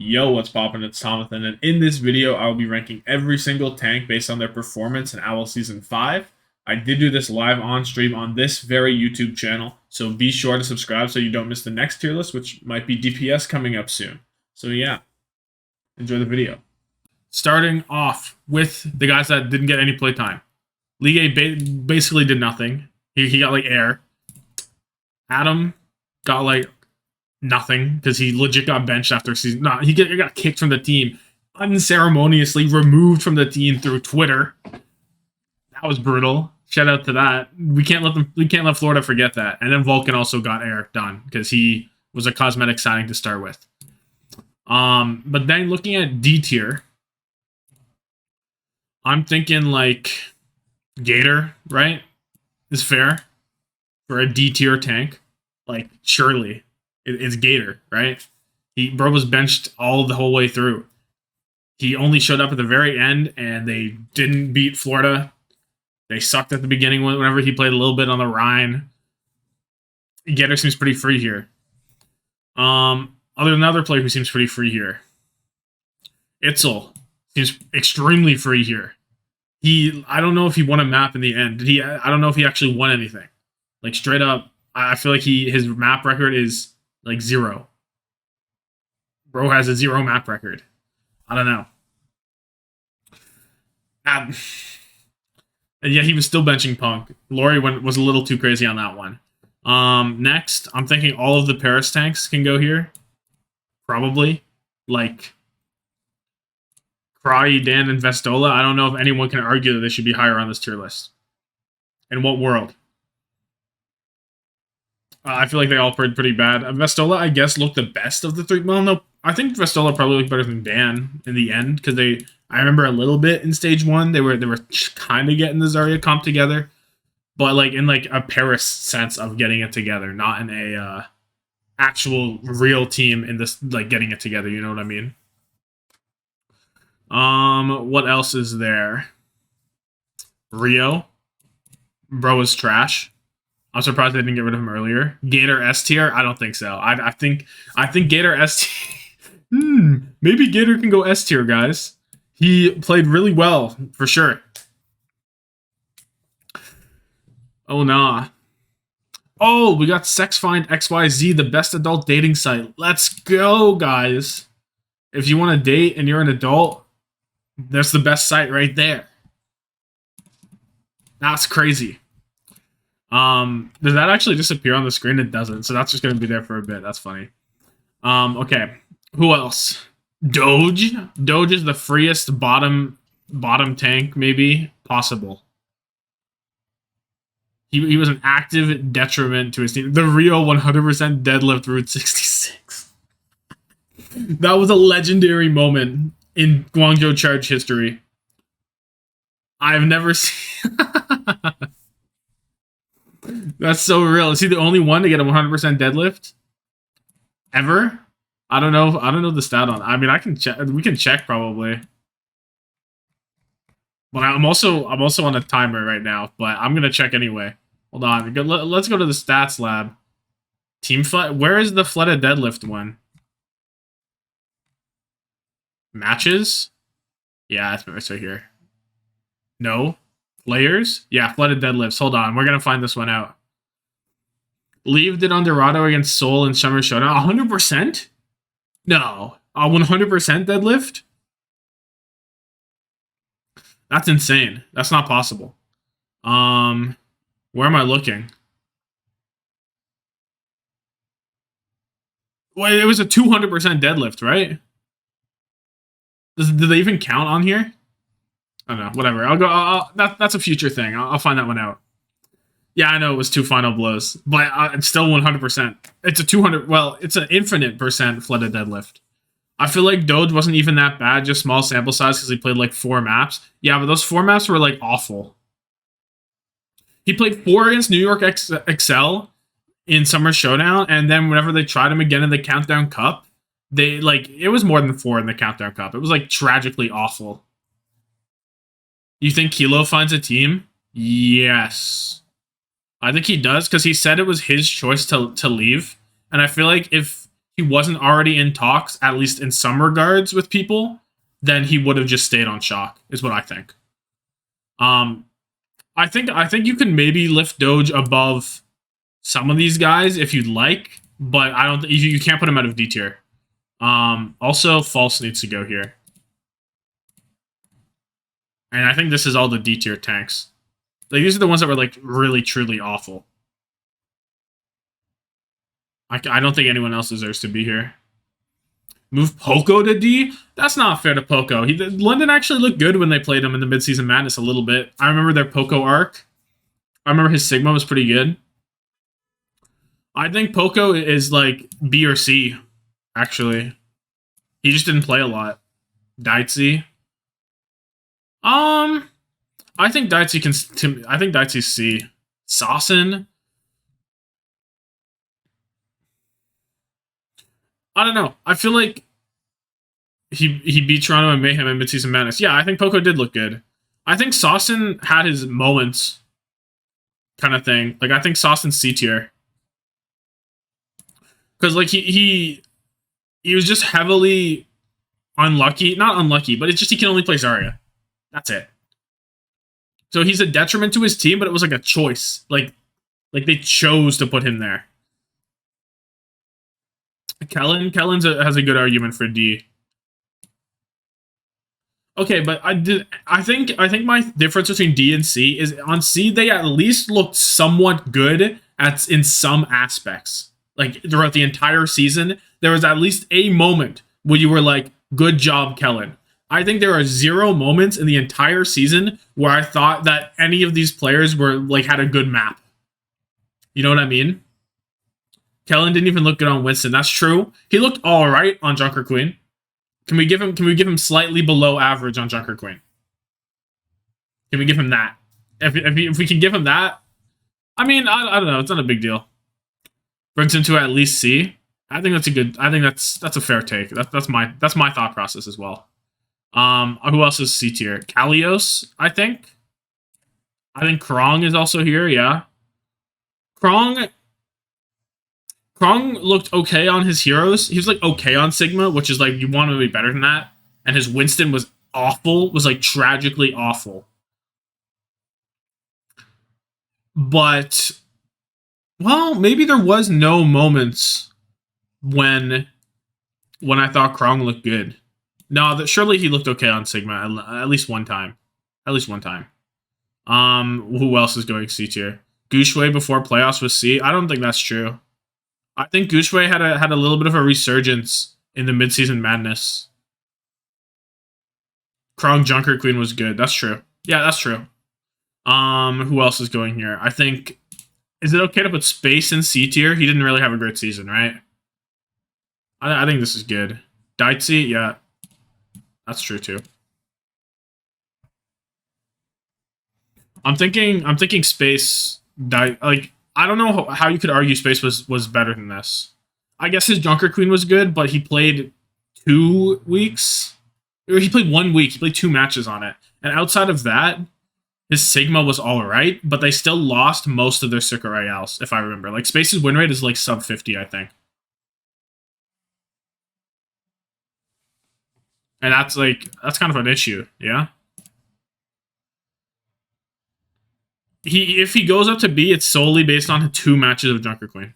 Yo, what's poppin'? It's Tommathan, and in this video, I will be ranking every single tank based on their performance in OWL Season 5. I did do this live on stream on this very YouTube channel, so be sure to subscribe so you don't miss the next tier list, which might be DPS coming up soon. So yeah, enjoy the video. Starting off with the guys that didn't get any playtime. League A basically did nothing. He got like air. Adam got like nothing because he legit got benched after season. No, he got kicked from the team, unceremoniously removed from the team through Twitter. That was brutal. Shout out to that. We can't let Florida forget that. And then Vulcan also got air done because he was a cosmetic signing to start with. But then looking at D tier, I'm thinking like Gator, right? Is fair for a D tier tank. Like surely it's Gator, right? Bro was benched all the whole way through. He only showed up at the very end, and they didn't beat Florida. They sucked at the beginning whenever he played a little bit on the Rhine. Gator seems pretty free here. Another player who seems pretty free here. Itzel seems extremely free here. I don't know if he won a map in the end. I don't know if he actually won anything. Like straight up, I feel like his map record is like 0. Bro has a 0 map record. I don't know. And yeah, he was still benching Punk. Lori was a little too crazy on that one. Next, I'm thinking all of the Paris tanks can go here. Probably. Like Cry, Dan, and Vestola. I don't know if anyone can argue that they should be higher on this tier list. In what world? I feel like they all played pretty bad. Vestola, I guess, looked the best of the three. Well, no, I think Vestola probably looked better than Dan in the end because I remember a little bit in stage 1 they were kind of getting the Zarya comp together, but like in like a Paris sense of getting it together, not in a actual real team in this like getting it together. You know what I mean? What else is there? Rio, bro is trash. I'm surprised they didn't get rid of him earlier. Gator S tier? I don't think so. I think Gator S tier. Maybe Gator can go S tier, guys. He played really well, for sure. Oh, nah. Oh, we got SexFind XYZ, the best adult dating site. Let's go, guys. If you want to date and you're an adult, that's the best site right there. That's crazy. Does that actually disappear on the screen? It doesn't, so that's just gonna be there for a bit. That's funny. Okay. Who else? Doge. Doge is the freest bottom tank, maybe possible. He was an active detriment to his team. The Rio 100% deadlift Route 66. That was a legendary moment in Guangzhou Charge history. I've never seen. That's so real. Is he the only one to get a 100% deadlift ever? I don't know. I don't know the stat on. I mean, I can check. We can check probably. But I'm also on a timer right now. But I'm gonna check anyway. Hold on. Let's go to the stats lab. Team Flood. Where is the flooded deadlift one? Matches. Yeah, it's right here. No. Players? Yeah, flooded deadlifts. Hold on, we're gonna find this one out. Leave did on Dorado against Seoul and Summer Showdown. 100%? No. A 100% deadlift? That's insane. That's not possible. Where am I looking? Wait, it was a 200% deadlift, right? Did they even count on here? I don't know. Whatever. I'll go. That's a future thing. I'll find that one out. Yeah, I know it was 2 final blows, but it's still 100%. It's a 200. Well, it's an infinite percent flooded deadlift. I feel like Doge wasn't even that bad, just small sample size because he played like 4 maps. Yeah, but those 4 maps were like awful. He played 4 against New York Excel in Summer Showdown, and then whenever they tried him again in the Countdown Cup, it was more than 4 in the Countdown Cup. It was like tragically awful. You think Kilo finds a team? Yes. I think he does, because he said it was his choice to leave. And I feel like if he wasn't already in talks, at least in some regards, with people, then he would have just stayed on Shock, is what I think. Um, I think you can maybe lift Doge above some of these guys if you'd like, but I don't. You can't put him out of D tier. Also, False needs to go here, and I think this is all the D tier tanks. Like these are the ones that were like really truly awful. I don't think anyone else deserves to be here. Move Poco to D? That's not fair to Poco. London actually looked good when they played him in the midseason madness a little bit. I remember their Poco arc. I remember his Sigma was pretty good. I think Poco is like B or C, actually. He just didn't play a lot. Daitzi. I think Daitzi can. I think Daitzi's C. Sawson. I don't know. I feel like he beat Toronto and Mayhem in midseason madness. Yeah, I think Poco did look good. I think Sawson had his moments, kind of thing. Like I think Sawson's C tier because like he was just heavily unlucky. Not unlucky, but it's just he can only play Zarya. That's it. So he's a detriment to his team, but it was like a choice. Like they chose to put him there. Kellen's has a good argument for D. Okay, but I think my difference between D and C is on C they at least looked somewhat good in some aspects. Like throughout the entire season, there was at least a moment where you were like, "Good job, Kellen." I think there are 0 moments in the entire season where I thought that any of these players were like had a good map. You know what I mean? Kellen didn't even look good on Winston. That's true. He looked all right on Junker Queen. Can we give him slightly below average on Junker Queen? Can we give him that? If we can give him that, I mean, I don't know. It's not a big deal. Brings him to at least C. I think that's a good. I think that's a fair take. That's my thought process as well. Who else is C tier? Kalios, I think. I think Krong is also here. Yeah, Krong looked okay on his heroes. He was like okay on Sigma, which is like you want him to be better than that. And his Winston was awful. Was like tragically awful. But well, maybe there was no moments when I thought Krong looked good. No, surely he looked okay on Sigma at least one time. At least one time. Who else is going C tier? Gushue before playoffs was C. I don't think that's true. I think Gushue had a little bit of a resurgence in the midseason madness. Krong Junker Queen was good. That's true. Yeah, that's true. Who else is going here? I think. Is it okay to put Space in C tier? He didn't really have a great season, right? I think this is good. Daitzi, yeah. That's true too. I'm thinking Space like I don't know how you could argue Space was better than this. I guess his Junker Queen was good, but he played 2 weeks. Or he played 1 week. He played 2 matches on it. And outside of that, his Sigma was all right, but they still lost most of their Circuit Royales, if I remember. Like Space's win rate is like sub 50, I think. And that's kind of an issue, yeah? If he goes up to B, it's solely based on 2 matches of Junker Queen.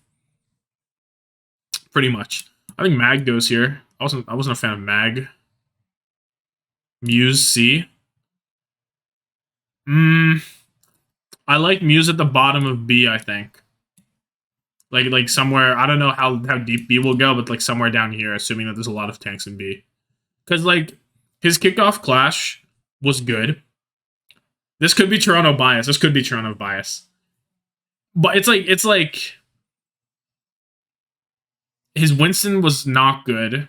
Pretty much. I think Mag goes here. I wasn't a fan of Mag. Muse C. I like Muse at the bottom of B, I think. Like somewhere, I don't know how deep B will go, but like somewhere down here, assuming that there's a lot of tanks in B. Because like his kickoff clash was good. This could be Toronto bias. But it's like his Winston was not good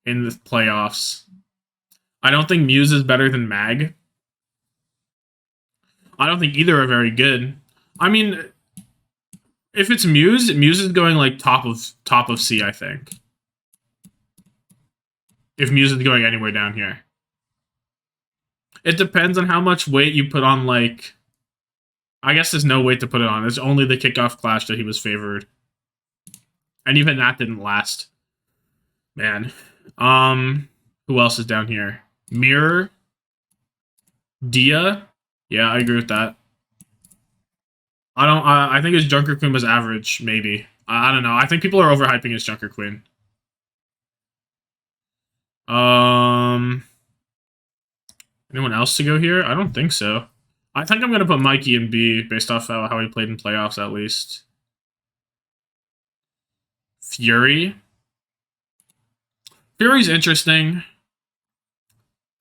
in the playoffs. I don't think Muse is better than Mag. I don't think either are very good. I mean, if it's Muse is going like top of C, I think. If Muse is going anywhere down here. It depends on how much weight you put on, like... I guess there's no weight to put it on. There's only the kickoff clash that he was favored. And even that didn't last. Man. Who else is down here? Mirror, Dia. Yeah, I agree with that. I don't. I think his Junker Queen was average. Maybe. I don't know. I think people are overhyping his Junker Queen. Anyone else to go here? I don't think so. I think I'm gonna put Mikey in B based off how he played in playoffs at least. Fury. Fury's interesting.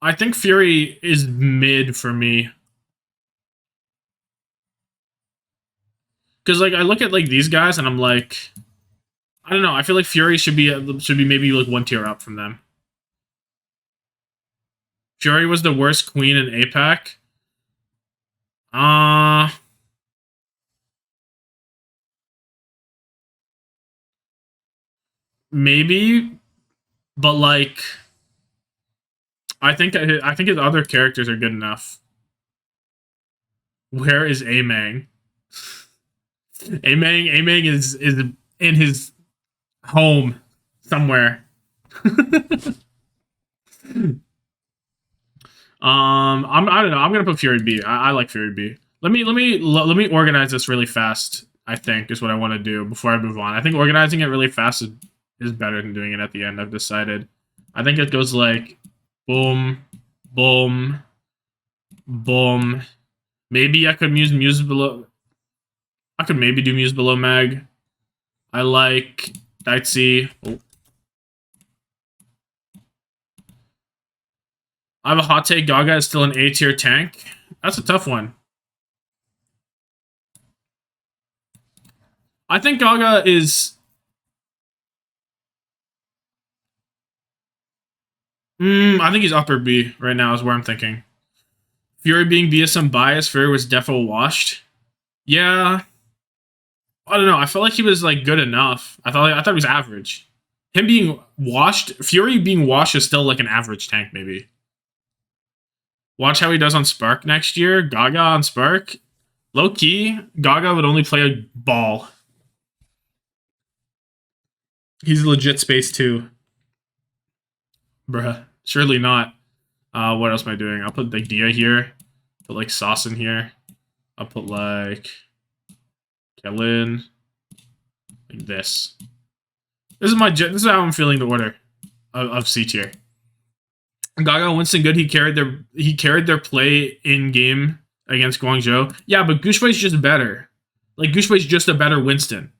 I think Fury is mid for me. Because like I look at like these guys and I'm like, I don't know. I feel like Fury should be maybe like one tier up from them. Fury was the worst queen in APAC. Maybe, but like, I think his other characters are good enough. Where is Amang? Amang is in his home somewhere. I don't know. I'm gonna put Fury B. I like Fury B. Let me organize this really fast. I think is what I want to do before I move on. I think organizing it really fast is better than doing it at the end. I've decided. I think it goes like, boom, boom, boom. Maybe I could use Muse below. I could maybe do Muse below Mag. I like Daitzi. Oh. I have a hot take. Gaga is still an A tier tank. That's a tough one. I think Gaga is. I think he's upper B right now is where I'm thinking. Fury being B is some bias. Fury was defo washed. Yeah. I don't know. I felt like he was like good enough. I thought he was average. Him being washed, Fury being washed is still like an average tank maybe. Watch how he does on Spark next year. Gaga on Spark. Low key, Gaga would only play a ball. He's legit space too. Bruh. Surely not. What else am I doing? I'll put like Dia here. Put like Sauce in here. I'll put like Kellen. Like this. This is how I'm feeling the order of C tier. Gaga, Winston, good. He carried their play in game against Guangzhou. Yeah, but Gushwei's just better. Like Gushwei's just a better Winston.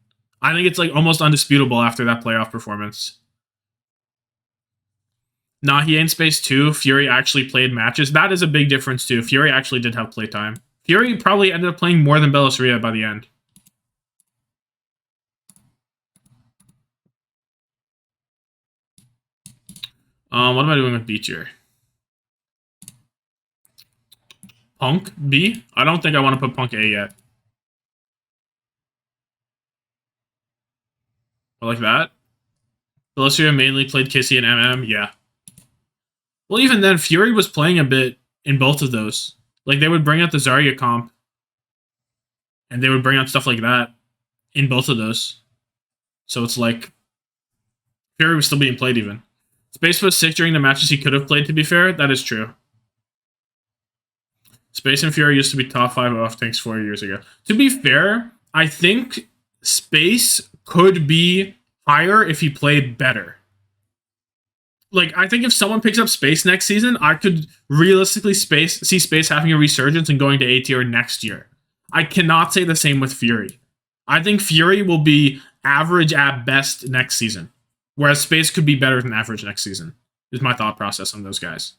I think it's like almost undisputable after that playoff performance. Nah, he ain't space too. Fury actually played matches. That is a big difference too. Fury actually did have playtime. Fury probably ended up playing more than Bellisria by the end. What am I doing with B tier? Punk B? I don't think I want to put Punk A yet. I like that. Bellisria mainly played Kissy and MM. Yeah. Well, even then, Fury was playing a bit in both of those. Like, they would bring out the Zarya comp. And they would bring out stuff like that in both of those. So it's like, Fury was still being played even. Space was sick during the matches he could have played, to be fair. That is true. Space and Fury used to be top 5 off tanks 4 years ago. To be fair, I think Space could be higher if he played better. Like, I think if someone picks up Space next season, I could realistically see Space having a resurgence and going to A tier next year. I cannot say the same with Fury. I think Fury will be average at best next season, whereas Space could be better than average next season. Is my thought process on those guys.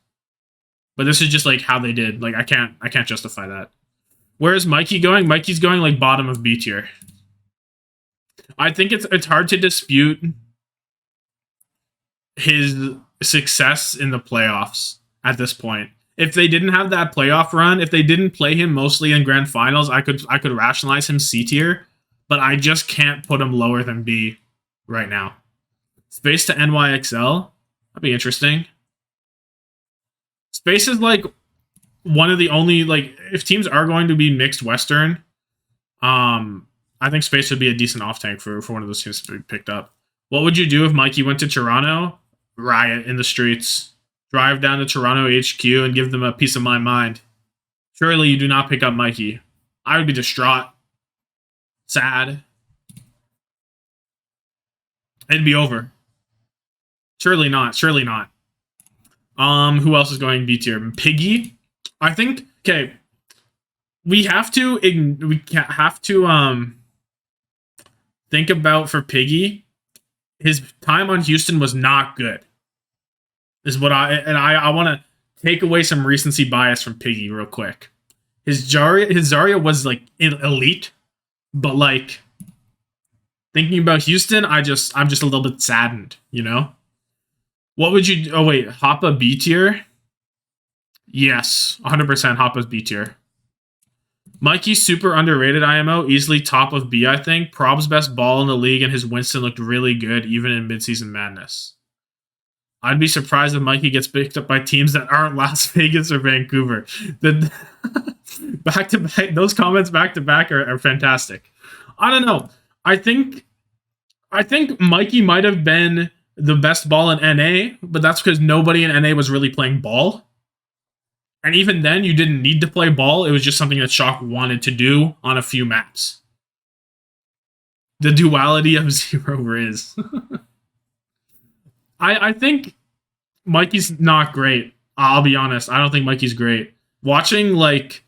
But this is just like how they did. Like I can't justify that. Where is Mikey going? Mikey's going like bottom of B tier. I think it's hard to dispute his success in the playoffs at this point. If they didn't have that playoff run, if they didn't play him mostly in grand finals, I could rationalize him C tier, but I just can't put him lower than B right now. Space to NYXL, that'd be interesting. Space is like one of the only, like, if teams are going to be mixed Western, I think Space would be a decent off tank for one of those teams to be picked up. What would you do if Mikey went to Toronto? riot in the streets. Drive down to Toronto HQ and give them a piece of my mind. Surely you do not pick up Mikey. I would be distraught. Sad. It'd be over. Surely not. Surely not. Who else is going B tier? Piggy? I think, okay. We have to think about for Piggy, his time on Houston was not good. Is what I want to take away some recency bias from Piggy real quick. His Zarya was like elite, but like thinking about Houston, I'm just a little bit saddened, you know? What would you oh wait, Hoppa B tier? Yes, 100% Hoppa's B tier. Mikey's super underrated IMO, easily top of B, I think. Prob's best ball in the league, and his Winston looked really good, even in midseason madness. I'd be surprised if Mikey gets picked up by teams that aren't Las Vegas or Vancouver. Back to back, those comments back to back are fantastic. I don't know. I think Mikey might have been the best ball in NA, but that's because nobody in NA was really playing ball. And even then, you didn't need to play ball. It was just something that Shock wanted to do on a few maps. The duality of Zero Riz. I think Mikey's not great. I'll be honest. I don't think Mikey's great. Watching grand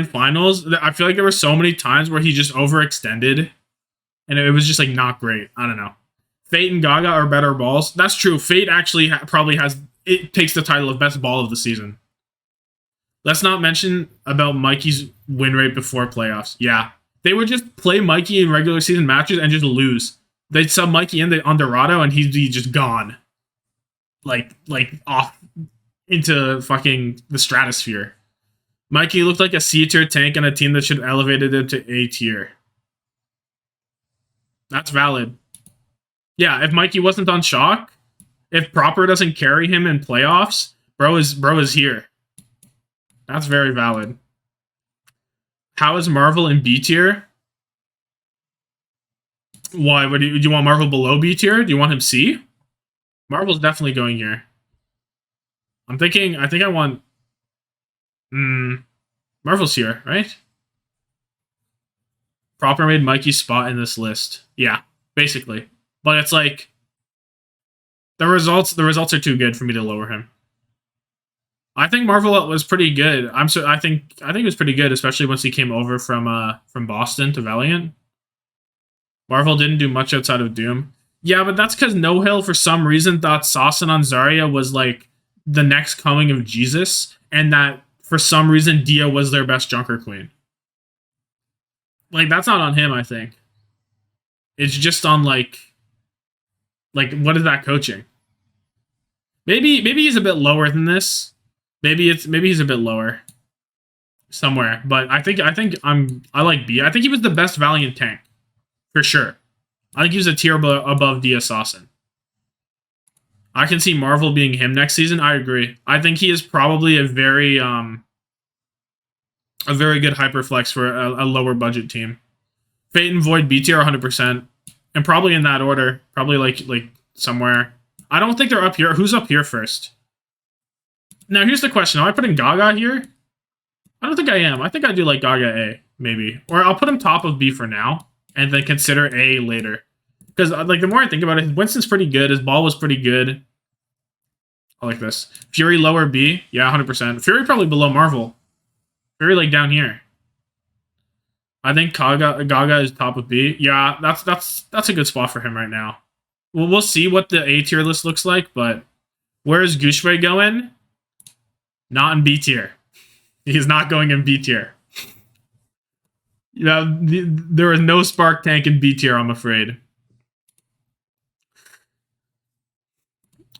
finals, I feel like there were so many times where he just overextended, and it was just like not great. I don't know. Fate and Gaga are better balls. That's true. Fate actually probably takes the title of best ball of the season. Let's not mention about Mikey's win rate before playoffs. Yeah. They would just play Mikey in regular season matches and just lose. They'd sub Mikey on Dorado and he'd be just gone. Like off into fucking the stratosphere. Mikey looked like a C tier tank on a team that should have elevated him to A tier. That's valid. Yeah, if Mikey wasn't on Shock, if Proper doesn't carry him in playoffs, bro is here. That's very valid. How is Marvel in B tier? Why? Do you want Marvel below B tier? Do you want him C? Marvel's definitely going here. I think I want... Marvel's here, right? Proper made Mikey's spot in this list. Yeah, basically. But it's like... The results are too good for me to lower him. I think Marvel was pretty good. I think it was pretty good, especially once he came over from Boston to Valiant. Marvel didn't do much outside of Doom. Yeah, but that's because No Hill, for some reason, thought Sasson on Zarya was like the next coming of Jesus, and that for some reason Dia was their best Junker Queen. Like, that's not on him, I think. It's just on like what is that coaching? Maybe he's a bit lower than this. Maybe he's a bit lower somewhere. But I like B. I think he was the best Valiant tank. For sure. I think he was a tier above Dia Sasson. I can see Marvel being him next season. I agree. I think he is probably a very good hyperflex for a lower budget team. Fate and Void B tier 100%. And probably in that order. Probably like somewhere. I don't think they're up here. Who's up here first? Now here's the question. Am I putting Gaga here? I don't think I am. I think I do like Gaga A, maybe. Or I'll put him top of B for now. And then consider A later. Because like the more I think about it, Winston's pretty good. His ball was pretty good. I like this. Fury lower B. Yeah, 100%. Fury probably below Marvel. Fury like down here. I think Gaga is top of B. Yeah, that's a good spot for him right now. Well, we'll see what the A tier list looks like, but where is Gushway going? Not in B tier. He's not going in B tier. You know, there is no Spark tank in B tier, I'm afraid.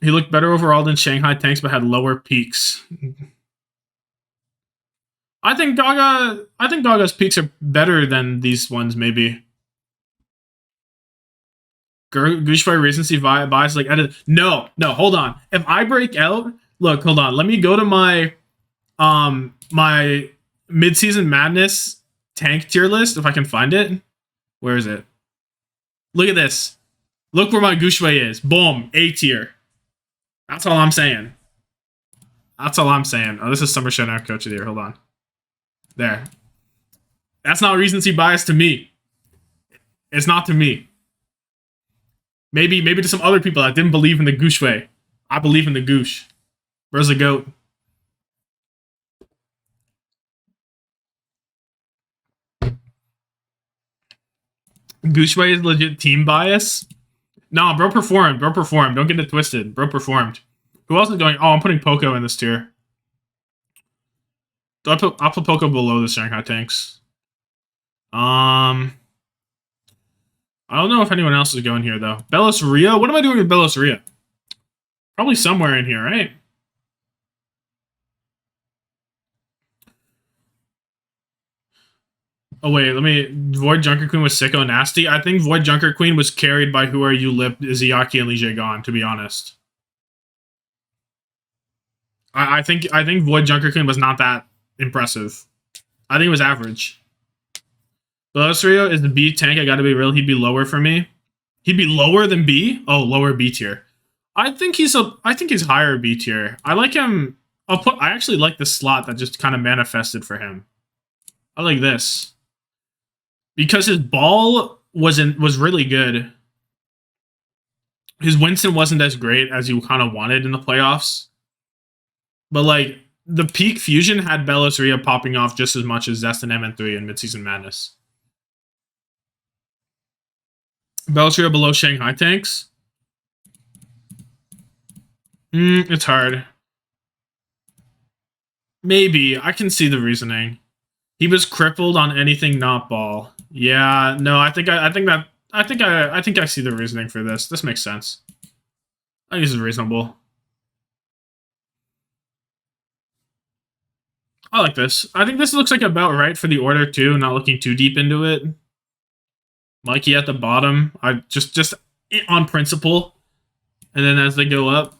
He looked better overall than Shanghai tanks, but had lower peaks. I think Gaga's peaks are better than these ones, maybe. Gushway recency bias like edit. No, hold on. If I break out, look, hold on. Let me go to my my mid-season madness tank tier list if I can find it. Where is it? Look at this. Look where my Gushue is. Boom. A tier. That's all I'm saying. That's all I'm saying. Oh, this is Summer Show Coach of the Year. Hold on. There. That's not recency bias to me. It's not to me. Maybe to some other people that didn't believe in the Gushue. I believe in the Goosh. Where's the goat? Gushue is legit team bias. Nah, bro performed. Bro performed. Don't get it twisted. Bro performed. Who else is going? Oh, I'm putting Poco in this tier. I'll put Poco below the Shanghai tanks. I don't know if anyone else is going here, though. Bellis Rio? What am I doing with Bellis Rio? Probably somewhere in here, right? Oh, wait, let me... Void Junker Queen was sicko nasty. I think Void Junker Queen was carried by Who Are You Lip, Izayaki, and Li Jaegon, to be honest. I think Void Junker Queen was not that impressive. I think it was average. Bellis Rio is the B tank. I gotta be real. He'd be lower for me. He'd be lower than B? Oh, lower B tier. I think he's higher B tier. I like him. I actually like the slot that just kind of manifested for him. I like this. Because his ball was really good. His Winston wasn't as great as you kind of wanted in the playoffs. But like the peak fusion had Bellis Rio popping off just as much as Zest and MN3 in Midseason Madness. Bellis Rio below Shanghai tanks. It's hard. Maybe. I can see the reasoning. He was crippled on anything not ball. Yeah, no, I think I see the reasoning for this. This makes sense. I think this is reasonable. I like this. I think this looks like about right for the order too, not looking too deep into it. Mikey at the bottom. I just on principle. And then as they go up,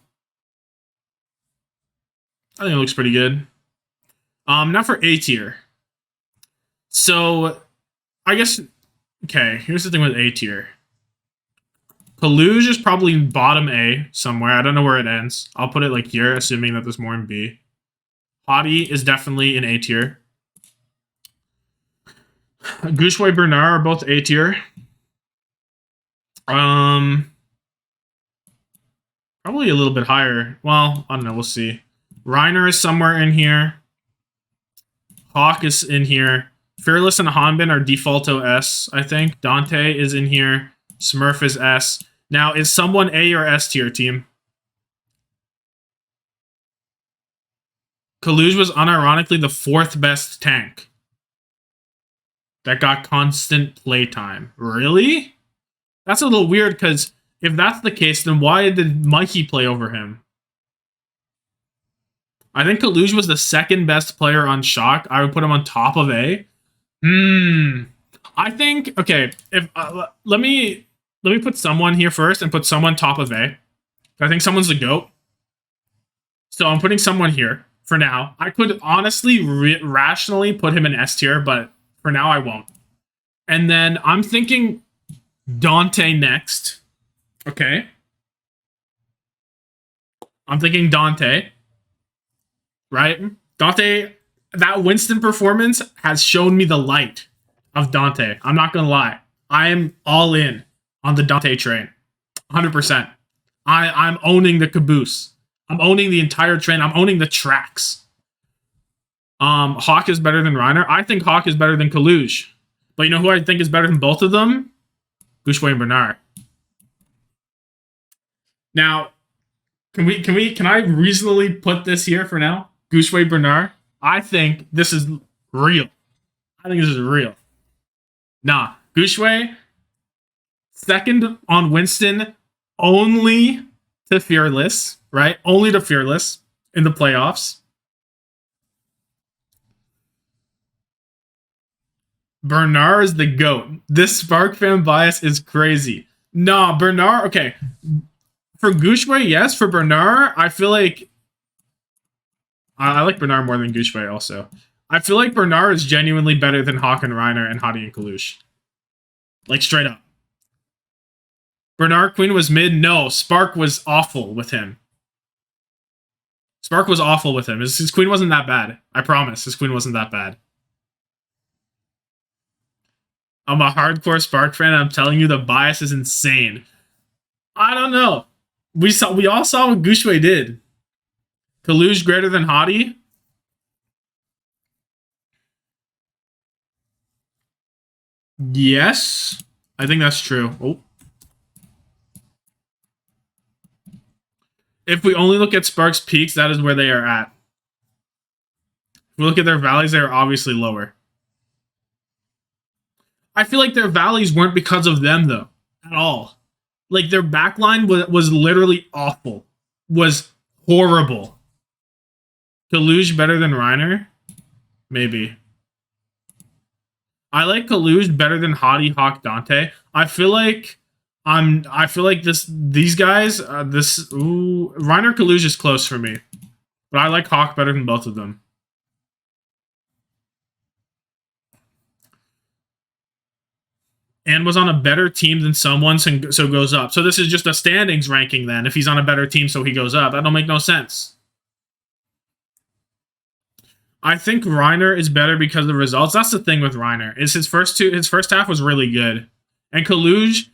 I think it looks pretty good. Now for A tier. So, I guess, okay, here's the thing with A tier. Kaluge is probably bottom A somewhere. I don't know where it ends. I'll put it like here, assuming that there's more in B. Hottie is definitely in A tier. Gushue Bernard are both A tier. Probably a little bit higher. Well, I don't know. We'll see. Reiner is somewhere in here. Hawk is in here. Fearless and Hanbin are defaulto S, I think. Dante is in here. Smurf is S. Now, is someone A or S tier, team? Kaluge was unironically the 4th best tank that got constant playtime. Really? That's a little weird, because if that's the case, then why did Mikey play over him? I think Kaluge was the 2nd best player on Shock. I would put him on top of A. I think, okay, if let me put someone here first and put someone top of A. I think someone's the GOAT. So I'm putting someone here for now. I could honestly, rationally put him in S tier, but for now I won't. And then I'm thinking Dante next. Okay. I'm thinking Dante. Right? Dante, that Winston performance has shown me the light of Dante. I'm not going to lie. I am all in on the Dante train. 100%. I'm owning the caboose. I'm owning the entire train. I'm owning the tracks. Hawk is better than Reiner. I think Hawk is better than Kaluge. But you know who I think is better than both of them? Gushue and Bernard. Now, can I reasonably put this here for now? Gushue Bernard. I think this is real. I think this is real. Nah, Gushue, 2nd on Winston, only to Fearless, right? Only to Fearless in the playoffs. Bernard is the GOAT. This Spark fan bias is crazy. Nah, Bernard, okay. For Gushue, yes. For Bernard, I feel like I like Bernard more than Gushue also. I feel like Bernard is genuinely better than Hawk and Reiner and Hottie and Kaluge. Like, straight up. Bernard Queen was mid. No, Spark was awful with him. Spark was awful with him. His queen wasn't that bad. I promise. His queen wasn't that bad. I'm a hardcore Spark fan. I'm telling you, the bias is insane. I don't know. We all saw what Gouchway did. Kaluge greater than Hottie. Yes, I think that's true. Oh. If we only look at Spark's peaks, that is where they are at. If we look at their valleys, they are obviously lower. I feel like their valleys weren't because of them, though, at all. Like, their backline was literally awful. Was horrible. Kaluge better than Reiner? Maybe. I like Kaluge better than Hottie, Hawk, Dante. I feel like these guys, Reiner Kaluge is close for me. But I like Hawk better than both of them. And was on a better team than someone, so goes up. So this is just a standings ranking then. If he's on a better team, so he goes up. That don't make no sense. I think Reiner is better because of the results. That's the thing with Reiner. Is his first half was really good. And Kaluge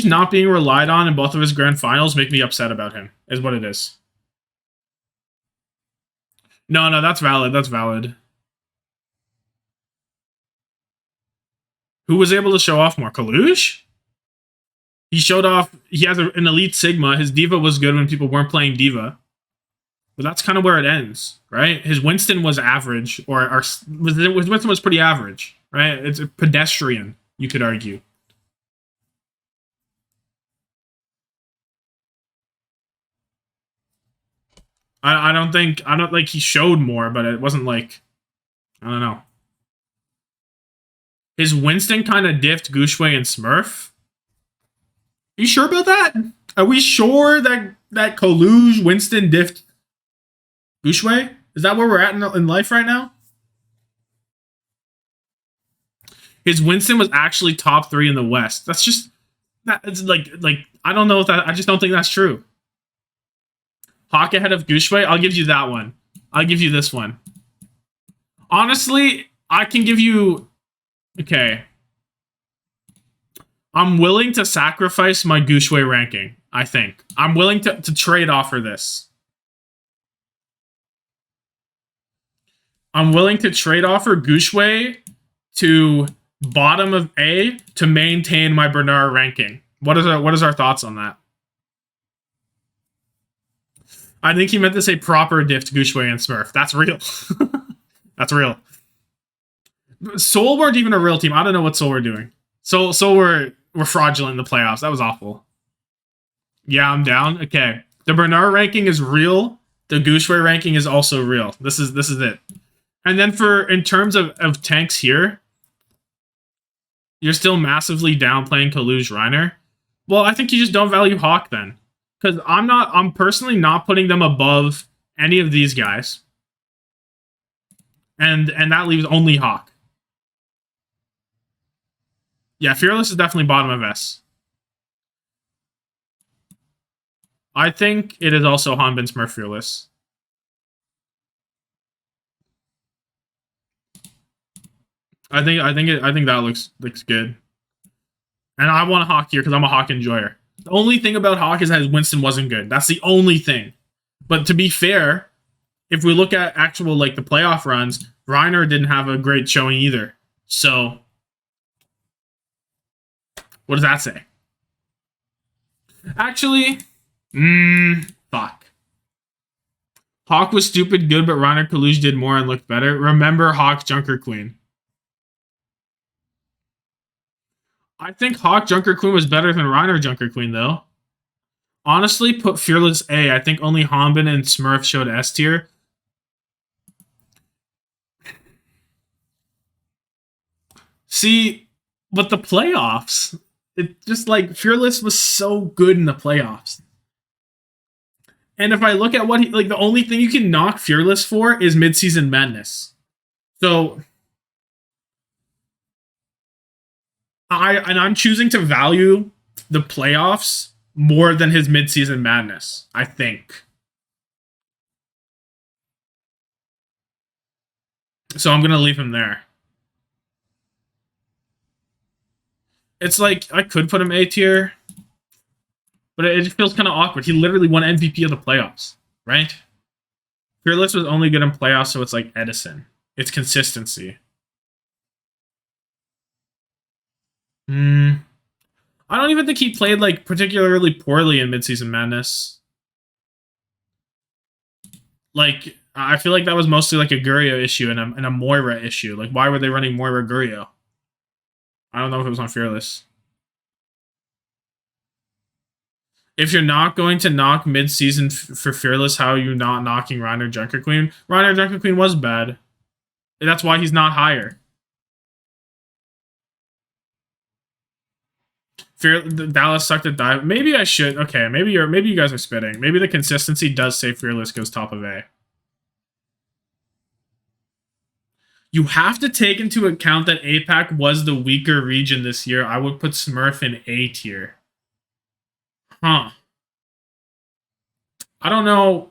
not being relied on in both of his grand finals make me upset about him, is what it is. No, that's valid. That's valid. Who was able to show off more? Kaluge? He showed off, he has an elite Sigma. His Diva was good when people weren't playing Diva. But that's kind of where it ends, right? His Winston was average, or Winston was pretty average, right? It's a pedestrian, you could argue. I don't like he showed more, but it wasn't like, I don't know. His Winston kind of diffed Gouchway and Smurf. Are you sure about that? Are we sure that Kaluge Winston diffed Gouchway? Is that where we're at in life right now? His Winston was actually top 3 in the West. That's just it's like I don't know if that. I just don't think that's true. Hawk ahead of Gouchway. I'll give you that one. I'll give you this one. Honestly, I can give you. Okay. I'm willing to sacrifice my Gouchway ranking, I think. I'm willing to trade off for this. I'm willing to trade off for Gouchway to bottom of A to maintain my Bernard ranking. What is our thoughts on that? I think he meant to say proper diffed Gouchway and Smurf. That's real. That's real. Seoul weren't even a real team. I don't know what Seoul were doing. Seoul were fraudulent in the playoffs. That was awful. Yeah, I'm down. Okay. The Bernard ranking is real. The Gouchway ranking is also real. This is it. And then in terms of tanks here, you're still massively downplaying Kaluge Reiner. Well, I think you just don't value Hawk then. Because I'm personally not putting them above any of these guys. And that leaves only Hawk. Yeah, Fearless is definitely bottom of S. I think it is also Hanbin Smurf Fearless. I think that looks good. And I want a Hawk here because I'm a Hawk enjoyer. The only thing about Hawk is that his Winston wasn't good. That's the only thing. But to be fair, if we look at actual the playoff runs, Reiner didn't have a great showing either. So what does that say? Actually, fuck. Hawk was stupid good, but Reiner Kaluge did more and looked better. Remember Hawk Junker Queen. I think Hawk Junker Queen was better than Reiner Junker Queen, though. Honestly, put Fearless A. I think only Hanbin and Smurf showed S tier. See, but the playoffs, it just Fearless was so good in the playoffs. And if I look at what the only thing you can knock Fearless for is midseason madness. So I'm choosing to value the playoffs more than his midseason madness, I think. So I'm going to leave him there. It's like, I could put him A tier, but it feels kind of awkward. He literally won MVP of the playoffs, right? Fearless was only good in playoffs, so it's like Edison. It's consistency. I don't even think he played like particularly poorly in midseason madness. Like, I feel like that was mostly like a Gurio issue and a Moira issue. Like, why were they running Moira Gurio? I don't know if it was on Fearless. If you're not going to knock mid-season for Fearless, how are you not knocking Reiner Junker Queen? Reiner Junker Queen was bad. That's why he's not higher. Dallas sucked at dive. Maybe I should. Okay, maybe you guys are spitting. Maybe the consistency does say Fearless goes top of A. You have to take into account that APAC was the weaker region this year. I would put Smurf in A tier. Huh. I don't know.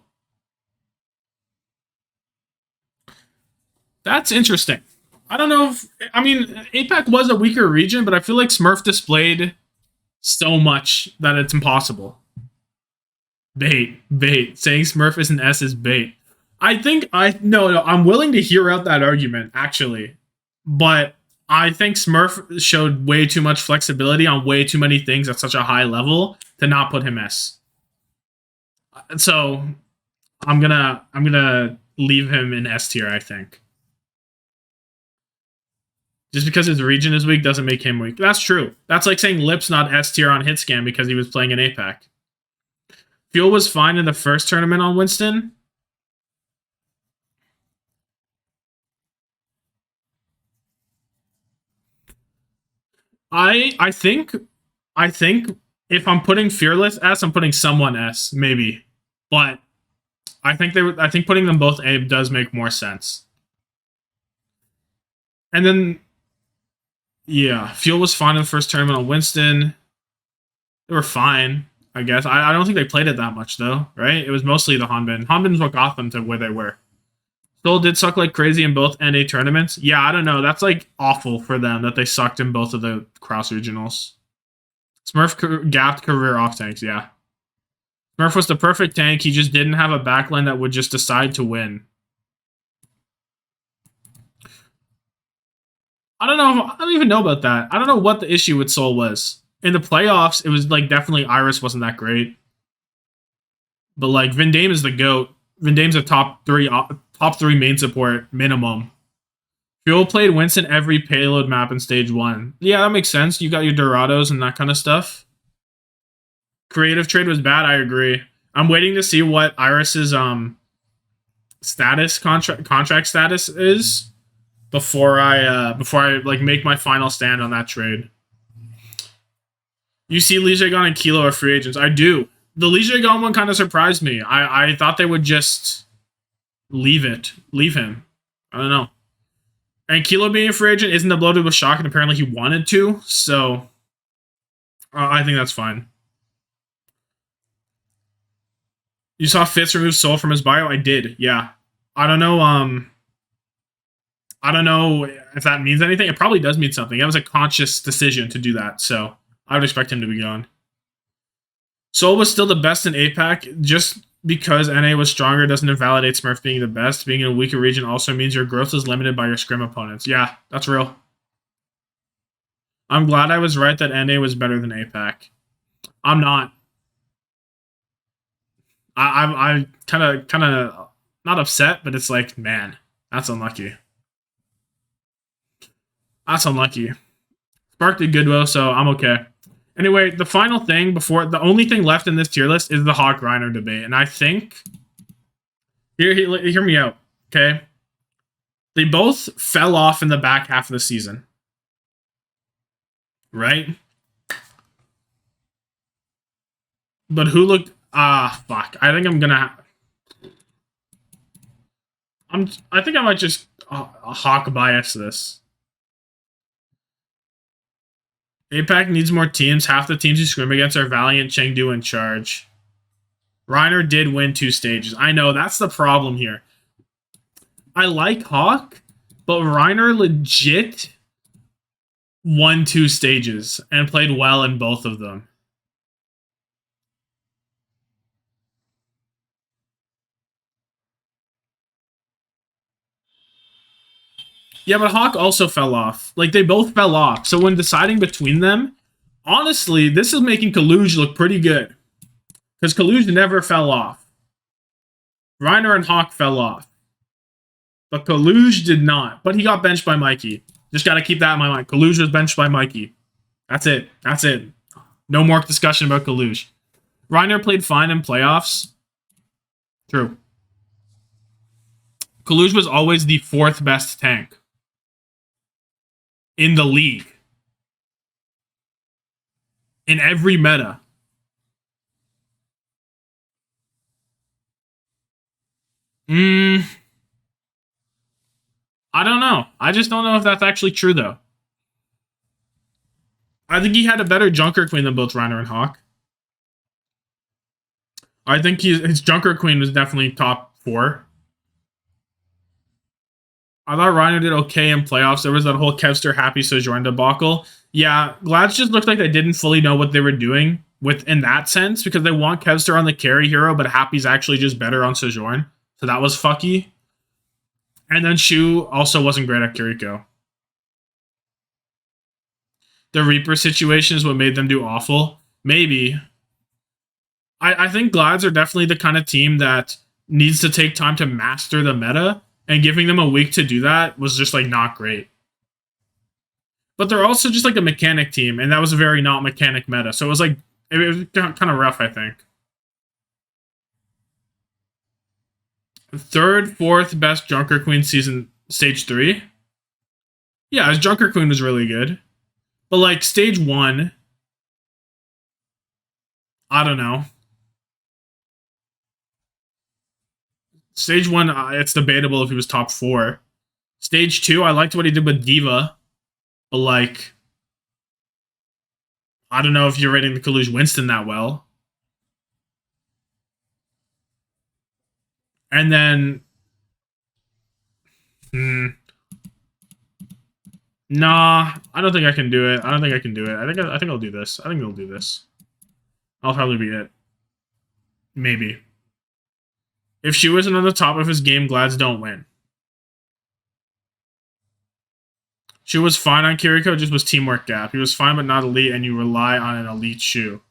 That's interesting. I don't know if. I mean, APAC was a weaker region, but I feel like Smurf displayed so much that it's impossible. Bait. Saying Smurf is an S is bait. I think no, I'm willing to hear out that argument, actually. But I think Smurf showed way too much flexibility on way too many things at such a high level to not put him S. So I'm gonna leave him in S tier, I think. Just because his region is weak doesn't make him weak. That's true. That's like saying Lip's not S tier on Hitscan because he was playing in APAC. Fuel was fine in the first tournament on Winston. I think if I'm putting Fearless S, I'm putting someone S, maybe. But I think putting them both A does make more sense. And then yeah, Fuel was fine in the first tournament on Winston. They were fine, I guess. I don't think they played it that much though, right? It was mostly the Hanbin. Hanbin's what got them to where they were. Soul did suck like crazy in both NA tournaments. Yeah, I don't know. That's like awful for them that they sucked in both of the cross regionals. Smurf gapped career off tanks, yeah. Smurf was the perfect tank. He just didn't have a backline that would just decide to win. I don't know. I don't even know about that. I don't know what the issue with Soul was. In the playoffs, it was like definitely Iris wasn't that great. But like Vindame is the GOAT. Vindame's a top three main support minimum. Fuel played Winston every payload map in stage 1. Yeah, that makes sense. You got your Dorados and that kind of stuff. Creative trade was bad, I agree. I'm waiting to see what Iris's contract status is before I like make my final stand on that trade. You see Lijiagon and Kilo are free agents. I do. The Lijiagon one kind of surprised me. I thought they would just leave him. I don't know. And Kilo being a free agent isn't a blow to a shock, and apparently he wanted to, so I think that's fine. You saw Fitz remove Soul from his bio? I did, yeah. I don't know, I don't know if that means anything. It probably does mean something. It was a conscious decision to do that, so I would expect him to be gone. Soul was still the best in APAC. Just because NA was stronger doesn't invalidate Smurf being the best. Being in a weaker region also means your growth is limited by your scrim opponents. Yeah, that's real. I'm glad I was right that NA was better than APAC. I'm not. I'm kind of not upset, but it's like, man, that's unlucky. That's unlucky. Spark did good though, so I'm okay. Anyway, the final thing the only thing left in this tier list is the Hawk Reiner debate, and I think hear me out, okay? They both fell off in the back half of the season, right? But who looked? Fuck. I think I'm gonna. I think I might just Hawk bias this. APAC needs more teams. Half the teams you scrim against are Valiant, Chengdu, and Charge. Reiner did win 2 stages. I know, that's the problem here. I like Hawk, but Reiner legit won 2 stages and played well in both of them. Yeah, but Hawk also fell off. Like, they both fell off. So when deciding between them, honestly, this is making Kaluj look pretty good. Because Kaluj never fell off. Reiner and Hawk fell off. But Kaluj did not. But he got benched by Mikey. Just got to keep that in my mind. Kaluj was benched by Mikey. That's it. That's it. No more discussion about Kaluj. Reiner played fine in playoffs. True. Kaluj was always the 4th best tank in the league. In every meta. I don't know. I just don't know if that's actually true, though. I think he had a better Junker Queen than both Reiner and Hawk. I think his Junker Queen was definitely top 4. I thought Reiner did okay in playoffs. There was that whole Kevster Happy Sojourn debacle. Yeah, Glads just looked like they didn't fully know what they were doing in that sense, because they want Kevster on the carry hero, but Happy's actually just better on Sojourn. So that was fucky. And then Shu also wasn't great at Kiriko. The Reaper situation is what made them do awful. Maybe. I think Glads are definitely the kind of team that needs to take time to master the meta, and giving them a week to do that was just like not great. But they're also just like a mechanic team, and that was a very not mechanic meta. So it was like, it was kind of rough, I think. 3rd, 4th best Junker Queen season, stage 3. Yeah, his Junker Queen was really good. But like stage 1, I don't know. Stage 1, it's debatable if he was top 4. Stage 2, I liked what he did with Diva. But like, I don't know if you're rating the Kaluj Winston that well. And then, nah, I don't think I can do it. I don't think I can do it. I think I'll do this. I think I'll do this. I'll probably be it. Maybe. If she wasn't on the top of his game, Glads don't win. She was fine on Kiriko, just was teamwork gap. He was fine but not elite, and you rely on an elite Shu.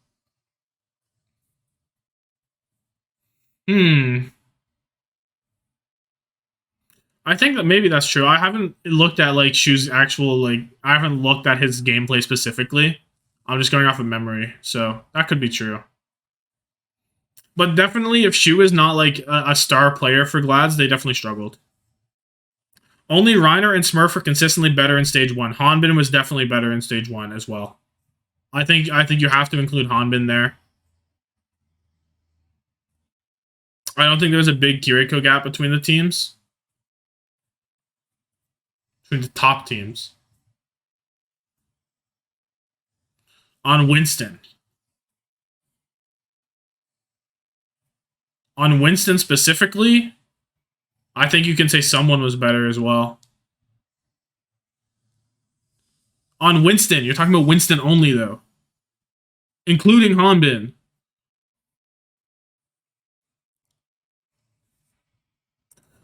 I think that maybe that's true. I haven't looked at like Shu's actual, like, I haven't looked at his gameplay specifically. I'm just going off of memory, so that could be true. But definitely, if Shu is not like a star player for Glads, they definitely struggled. Only Reiner and Smurf are consistently better in stage 1. Hanbin was definitely better in stage 1 as well. I think you have to include Hanbin there. I don't think there's a big Kiriko gap between the teams. Between the top teams. On Winston. On Winston specifically, I think you can say someone was better as well. On Winston, you're talking about Winston only, though. Including Hanbin.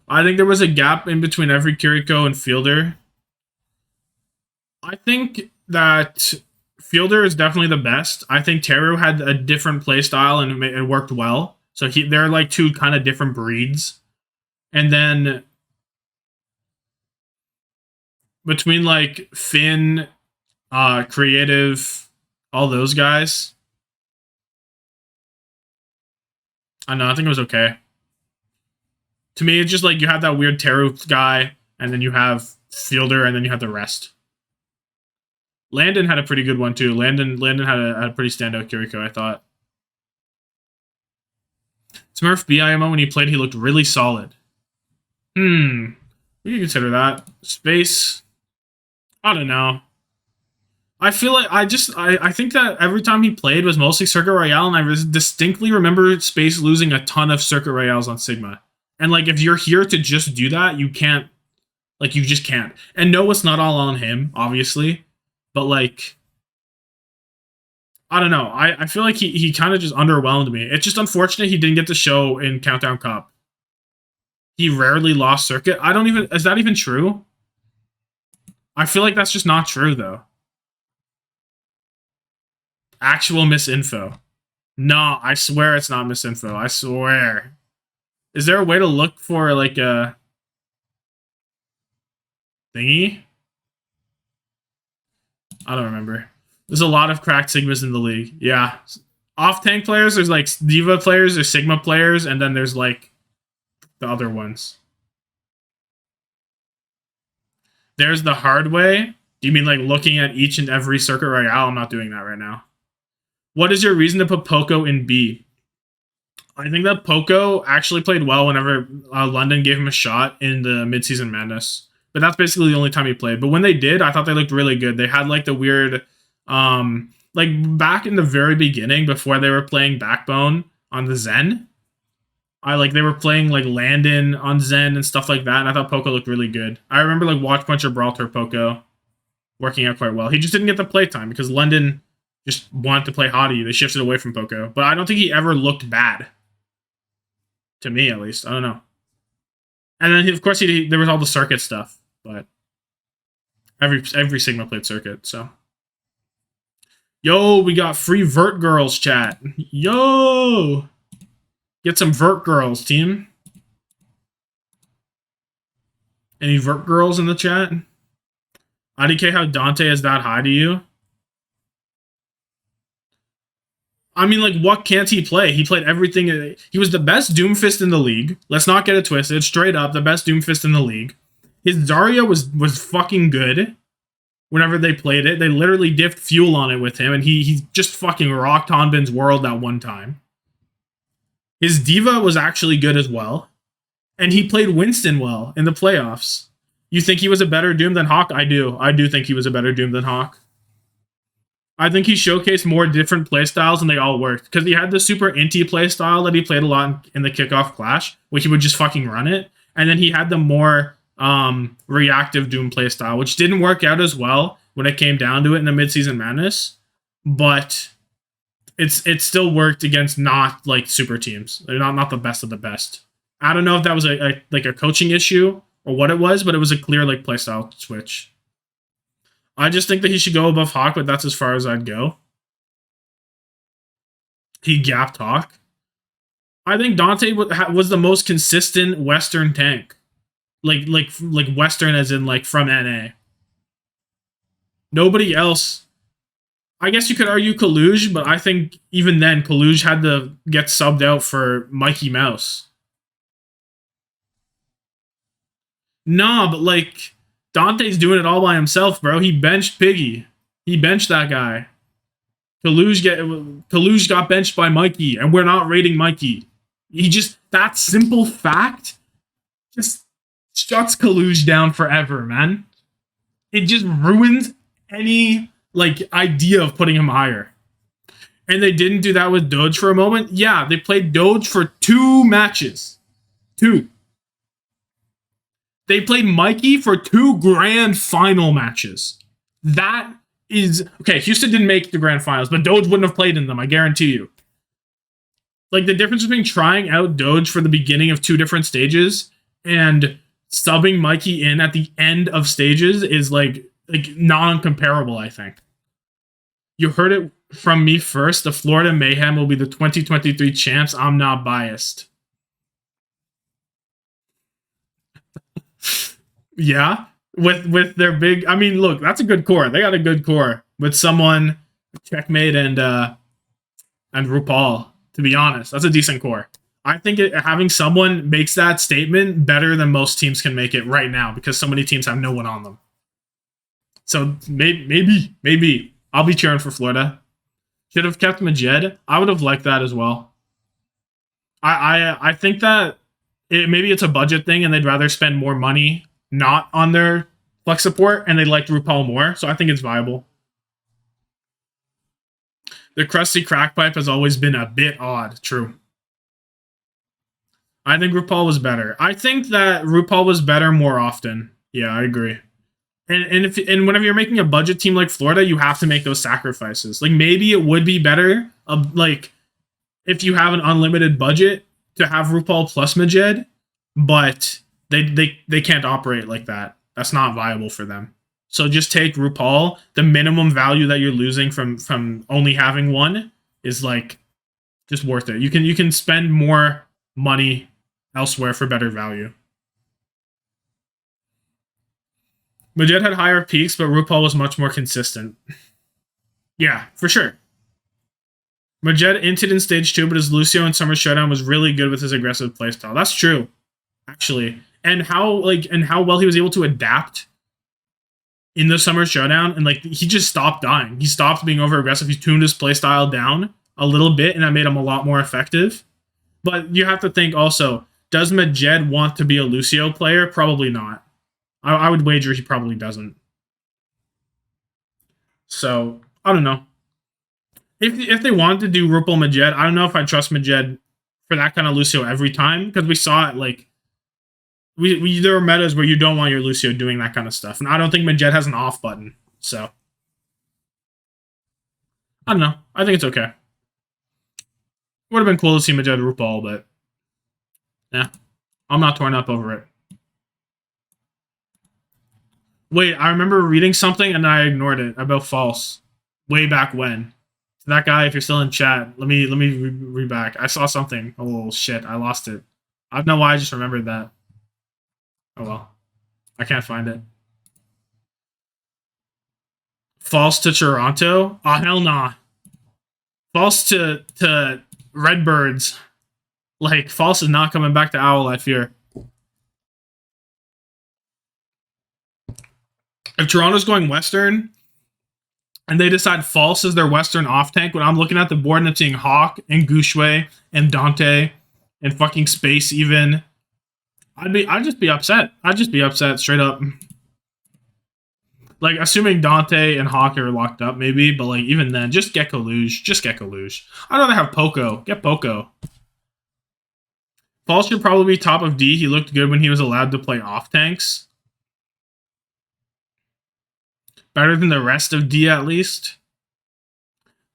I think there was a gap in between every Kiriko and Fielder. I think that Fielder is definitely the best. I think Teru had a different playstyle and it worked well. So they're like 2 kind of different breeds. And then between like Finn, Creative, all those guys, I don't know, I think it was okay. To me, it's just like you have that weird Teru guy, and then you have Fielder, and then you have the rest. Landon had a pretty good one too. Landon had a pretty standout Kiriko, I thought. Smurf BIMO, when he played, he looked really solid. We can consider that. Space, I don't know. I feel like I think that every time he played was mostly Circuit Royale, and I distinctly remember Space losing a ton of Circuit Royales on Sigma. And like, if you're here to just do that, you can't. Like, you just can't. And no, it's not all on him, obviously, but like, I don't know. I feel like he kind of just underwhelmed me. It's just unfortunate he didn't get to show in Countdown Cup. He rarely lost Circuit. I don't even. Is that even true? I feel like that's just not true though. Actual misinfo. No, I swear it's not misinfo. I swear. Is there a way to look for like a thingy? I don't remember. There's a lot of cracked Sigmas in the league. Yeah. Off tank players, there's like Diva players, there's Sigma players, and then there's like the other ones. There's the hard way. Do you mean like looking at each and every Circuit Royale? I'm not doing that right now. What is your reason to put Poco in B? I think that Poco actually played well whenever London gave him a shot in the midseason madness. But that's basically the only time he played. But when they did, I thought they looked really good. They had like the weird, like back in the very beginning before they were playing Backbone on the Zen. They were playing like Landon on Zen and stuff like that, and I thought Poco looked really good. I remember like Watch Puncher Brawl Tour Poco working out quite well. He just didn't get the play time because London just wanted to play Hottie. They shifted away from Poco. But I don't think he ever looked bad. To me, at least. I don't know. And then, of course, there was all the circuit stuff. But every Sigma played circuit, so. Yo, we got free Vert Girls chat. Yo! Get some Vert Girls, team. Any Vert Girls in the chat? IDK, how Dante is that high to you? I mean, like, what can't he play? He played everything. He was the best Doomfist in the league. Let's not get it twisted. Straight up, the best Doomfist in the league. His Zarya was fucking good. Whenever they played it, they literally diffed fuel on it with him, and he just fucking rocked Hanbin's world that one time. His Diva was actually good as well. And he played Winston well in the playoffs. You think he was a better Doom than Hawk? I do. I do think he was a better Doom than Hawk. I think he showcased more different playstyles and they all worked. Because he had the super inty playstyle that he played a lot in the kickoff clash, where he would just fucking run it. And then he had the more reactive Doom playstyle, which didn't work out as well when it came down to it in the midseason madness. But it still worked against not like super teams. They're not the best of the best. I don't know if that was a coaching issue or what it was, but it was a clear like playstyle switch. I just think that he should go above Hawk, but that's as far as I'd go. He gapped Hawk. I think Dante was the most consistent Western tank. Like Western as in like from NA. Nobody else. I guess you could argue Kaluge, but I think even then Kaluge had to get subbed out for Mikey Mouse. Nah, but like Dante's doing it all by himself, bro. He benched Piggy. He benched that guy. Kaluge got benched by Mikey, and we're not rating Mikey. That simple fact just shuts Kaluge down forever, man. It just ruins any like idea of putting him higher. And they didn't do that with Doge for a moment. Yeah, they played Doge for 2 matches. 2. They played Mikey for 2 grand final matches. That is... Okay, Houston didn't make the grand finals, but Doge wouldn't have played in them, I guarantee you. Like, the difference between trying out Doge for the beginning of 2 different stages and subbing Mikey in at the end of stages is, like non-comparable, I think. You heard it from me first. The Florida Mayhem will be the 2023 champs. I'm not biased. Yeah, with their big... I mean, look, that's a good core. They got a good core with someone, Checkmate and RuPaul, to be honest. That's a decent core. I think having someone makes that statement better than most teams can make it right now because so many teams have no one on them. So maybe I'll be cheering for Florida. Should have kept Majed. I would have liked that as well. I think that maybe it's a budget thing and they'd rather spend more money not on their flex support and they liked RuPaul more. So I think it's viable. The crusty crack pipe has always been a bit odd. True. I think RuPaul was better. I think that RuPaul was better more often. Yeah, I agree. And whenever you're making a budget team like Florida, you have to make those sacrifices. Like maybe it would be better, like if you have an unlimited budget to have RuPaul plus Majed, but they can't operate like that. That's not viable for them. So just take RuPaul. The minimum value that you're losing from only having one is like just worth it. You can spend more money elsewhere for better value. Majed had higher peaks, but RuPaul was much more consistent. Yeah, for sure. Majed inted in stage 2, but his Lucio in Summer Showdown was really good with his aggressive playstyle. That's true, actually. And how well he was able to adapt in the Summer Showdown, and like he just stopped dying. He stopped being over aggressive. He tuned his playstyle down a little bit, and that made him a lot more effective. But you have to think also, does Majed want to be a Lucio player? Probably not. I would wager he probably doesn't. So, I don't know. If they wanted to do RuPaul Majed, I don't know if I trust Majed for that kind of Lucio every time, because we saw it like there are metas where you don't want your Lucio doing that kind of stuff, and I don't think Majed has an off button. So I don't know. I think it's okay. Would have been cool to see Majed RuPaul, but yeah, I'm not torn up over it. Wait, I remember reading something and I ignored it about false way back when. That guy, if you're still in chat, let me read back. I saw something. Oh shit, I lost it. I don't know why I just remembered that. Oh well. I can't find it. False to Toronto? Oh hell nah. False to Redbirds. Like, false is not coming back to Owl, I fear. If Toronto's going Western, and they decide false is their Western off tank, when I'm looking at the board and I'm seeing Hawk and Gushue and Dante and fucking Space even, I'd just be upset. I'd just be upset straight up. Like, assuming Dante and Hawk are locked up, maybe, but like even then, just get Kaluge. Just get Kaluge. I'd rather have Poco. Get Poco. False should probably be top of D. He looked good when he was allowed to play off tanks. Better than the rest of D, at least.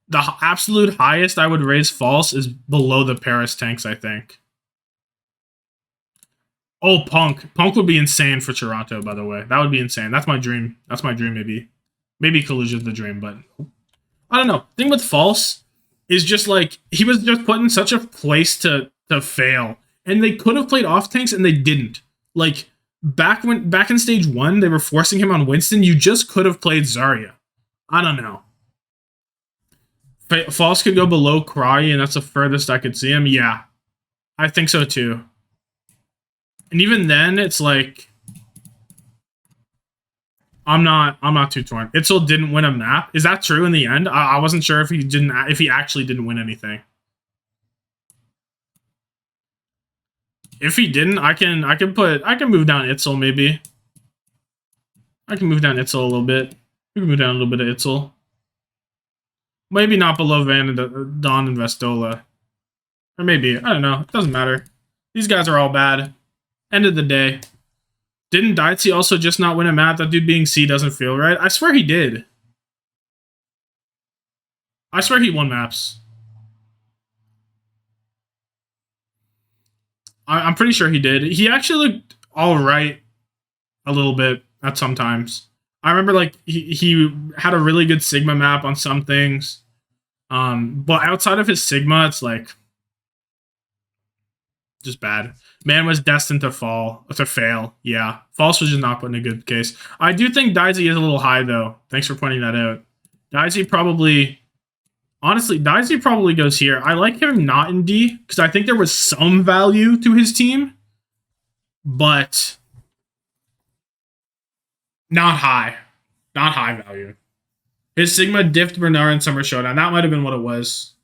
The absolute highest I would raise false is below the Paris tanks, I think. Oh, Punk. Punk would be insane for Toronto, by the way. That would be insane. That's my dream. That's my dream, maybe. Maybe Kaluge is the dream, but I don't know. The thing with false is just like, he was just put in such a place to fail. And they could have played off tanks, and they didn't. Like, back in stage 1, they were forcing him on Winston. You just could have played Zarya. I don't know. False could go below Cry, and that's the furthest I could see him. Yeah, I think so too. And even then, it's like I'm not too torn. Itzel didn't win a map. Is that true in the end? I wasn't sure if he actually didn't win anything. If he didn't, I can move down Itzel maybe. I can move down Itzel a little bit. We can move down a little bit of Itzel. Maybe not below Van and Don and Vestola. Or maybe. I don't know. It doesn't matter. These guys are all bad. End of the day. Didn't Daitzi also just not win a map? That dude being C doesn't feel right. I swear he did. I swear he won maps. I'm pretty sure he did. He actually looked alright a little bit at some times. I remember like he had a really good Sigma map on some things. But outside of his Sigma, it's like just bad. Man was destined to fail. Yeah. False was just not put in a good case. I do think Daisy is a little high though. Thanks for pointing that out. Daisy probably goes here. I like him not in D, because I think there was some value to his team, but not high. Not high value. His Sigma diffed Bernard in Summer Showdown. That might have been what it was.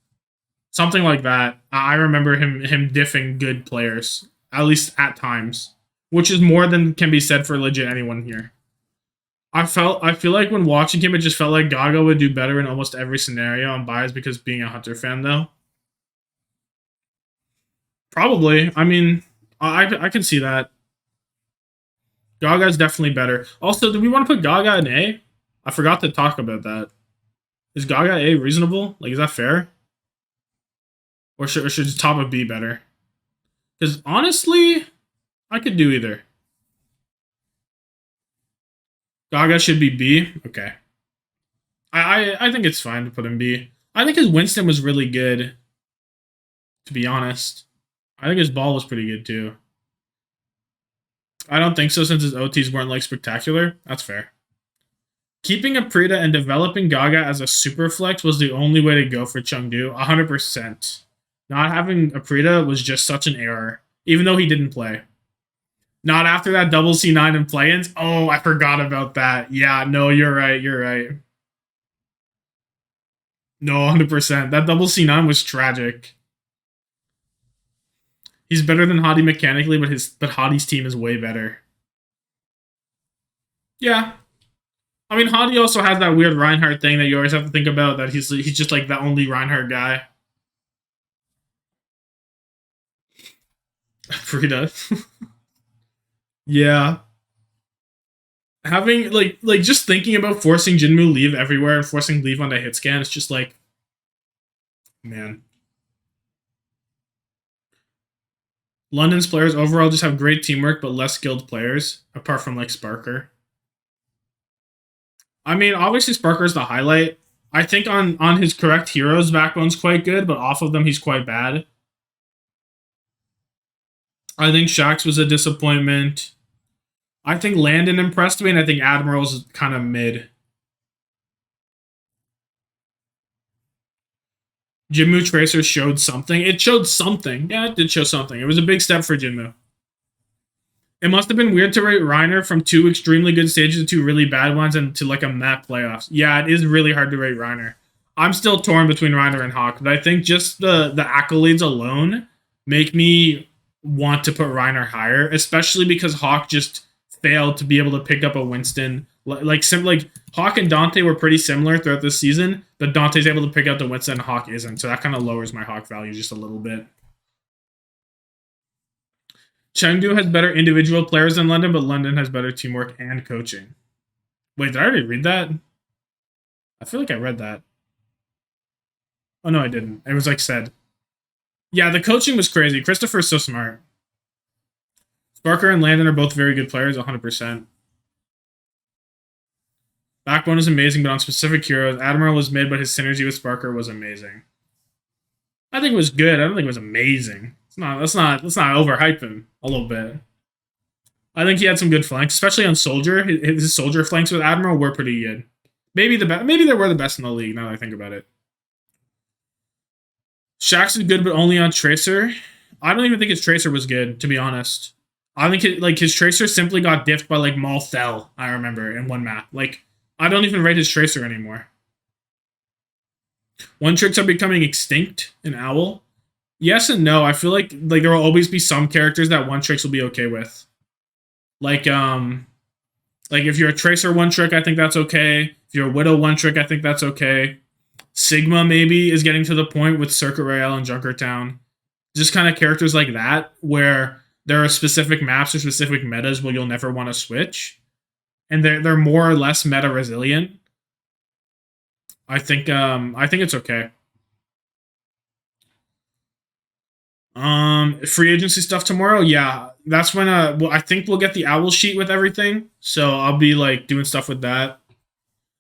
Something like that. I remember him diffing good players, at least at times, which is more than can be said for legit anyone here. I feel like when watching him, it just felt like Gaga would do better in almost every scenario. I'm biased because being a Hunter fan, though. Probably. I mean, I can see that. Gaga's definitely better. Also, do we want to put Gaga in A? I forgot to talk about that. Is Gaga A reasonable? Like, is that fair? Or should top of B better? Because honestly, I could do either. Gaga should be B. Okay. I think it's fine to put him B. I think his Winston was really good, to be honest. I think his ball was pretty good too. I don't think so since his OTs weren't like spectacular. That's fair. Keeping Aprita and developing Gaga as a super flex was the only way to go for Chengdu. 100%. Not having Aprita was just such an error, even though he didn't play. Not after that double C9 and play-ins. Oh, I forgot about that. Yeah, no, you're right. You're right. No, 100%. That double C9 was tragic. He's better than Hadi mechanically, but Hadi's team is way better. Yeah. I mean, Hadi also has that weird Reinhardt thing that you always have to think about, that he's just like the only Reinhardt guy. Frida. Yeah. Having like just thinking about forcing Jinmu leave everywhere and forcing leave on the hit scan, it's just like, man. London's players overall just have great teamwork but less skilled players, apart from like Sparker. I mean, obviously Sparker's the highlight. I think on his correct heroes, Backbone's quite good, but off of them he's quite bad. I think Shax was a disappointment. I think Landon impressed me, and I think Admiral's kind of mid. Jinmu Tracer showed something. It showed something. Yeah, it did show something. It was a big step for Jinmu. It must have been weird to rate Reiner from two extremely good stages to two really bad ones and to like a map playoffs. Yeah, it is really hard to rate Reiner. I'm still torn between Reiner and Hawk, but I think just the accolades alone make me want to put Reiner higher, especially because Hawk just failed to be able to pick up a Winston. Like Hawk and Dante were pretty similar throughout this season, but Dante's able to pick out the Winston and Hawk isn't. So that kind of lowers my Hawk value just a little bit. Chengdu has better individual players than London, but London has better teamwork and coaching. Wait, did I already read that? I feel like I read that. Oh no, I didn't. It was like said. Yeah, the coaching was crazy. Christopher's so smart. Sparker and Landon are both very good players, 100%. Backbone is amazing, but on specific heroes, Admiral was mid, but his synergy with Sparker was amazing. I think it was good. I don't think it was amazing. Let's not overhype him a little bit. I think he had some good flanks, especially on Soldier. His Soldier flanks with Admiral were pretty good. Maybe maybe they were the best in the league. Now that I think about it, Shax is good, but only on Tracer. I don't even think his Tracer was good, to be honest. I think his Tracer simply got diffed by like Malthel. I remember in one map. Like I don't even rate his Tracer anymore. One tricks are becoming extinct in Owl. Yes and no. I feel like there will always be some characters that one tricks will be okay with. Like if you're a Tracer one trick, I think that's okay. If you're a Widow one trick, I think that's okay. Sigma maybe is getting to the point with Circuit Royale and Junkertown. Just kind of characters like that where there are specific maps or specific metas where you'll never want to switch, and they're more or less meta resilient. I think it's okay. Free agency stuff tomorrow. Yeah, that's when well, I think we'll get the owl sheet with everything. So I'll be like doing stuff with that.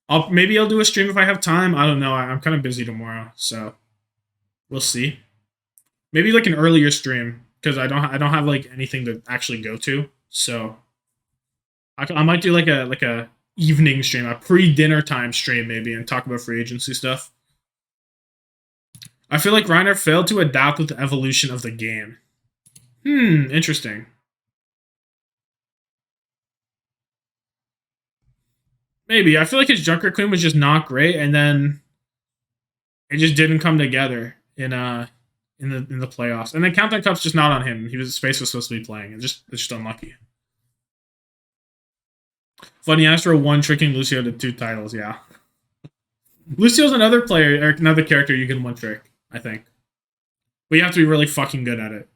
I'll do a stream if I have time. I don't know. I'm kind of busy tomorrow, so we'll see. Maybe like an earlier stream because I don't have like anything to actually go to. So I might do like a evening stream, a pre dinner time stream maybe, and talk about free agency stuff. I feel like Reiner failed to adapt with the evolution of the game. Interesting. Maybe. I feel like his Junker Queen was just not great, and then it just didn't come together in the playoffs. And then Countdown Cup's just not on him. Space was supposed to be playing. It's just unlucky. Funny Astro 1 tricking Lucio to 2 titles, yeah. Lucio's another player, or another character you can one trick, I think. But you have to be really fucking good at it.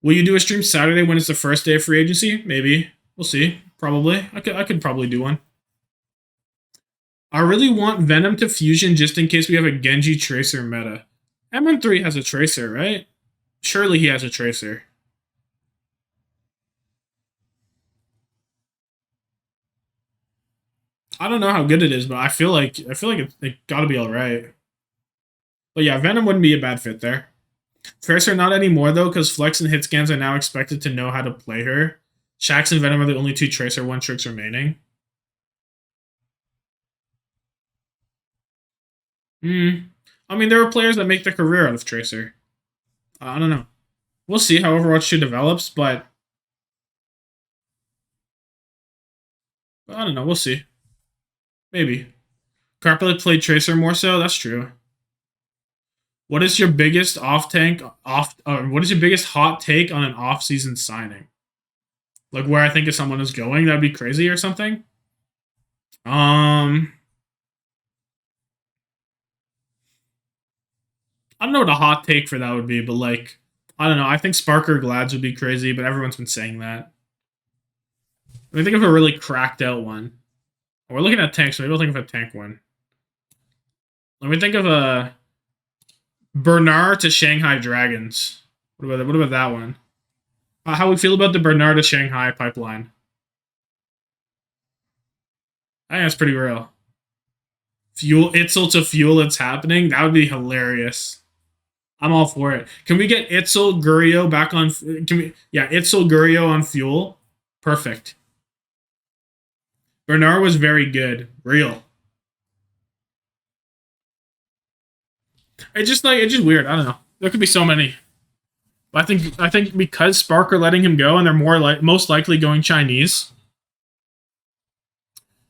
Will you do a stream Saturday when it's the first day of free agency? Maybe. We'll see. Probably. I could probably do one. I really want Venom to fusion just in case we have a Genji Tracer meta. MN3 has a Tracer, right? Surely he has a Tracer. I don't know how good it is, but I feel like it gotta be alright. But yeah, Venom wouldn't be a bad fit there. Tracer not anymore though, because Flex and Hitscans are now expected to know how to play her. Shax and Venom are the only 2 Tracer 1 tricks remaining. I mean, there are players that make their career out of Tracer. I don't know. We'll see how Overwatch 2 develops, but I don't know. We'll see. Maybe. Carpet played Tracer more so. That's true. What is your biggest what is your biggest hot take on an off-season signing? Like where I think if someone is going, that'd be crazy or something. I don't know what a hot take for that would be, but like, I don't know. I think Sparker Glads would be crazy, but everyone's been saying that. Let me think of a really cracked out one. We're looking at tanks, so maybe we'll think of a tank one. Let me think of a Bernard to Shanghai Dragons. What about that one? How we feel about the Bernard to Shanghai pipeline? I think that's pretty real. Fuel Itzel to fuel it's happening. That would be hilarious. I'm all for it. Can we get Itzel Gurio back on? Can we? Yeah, Itzel Gurio on fuel. Perfect. Bernard was very good. Real. It's just weird. I don't know. There could be so many. But I think because Spark are letting him go and they're most likely going Chinese.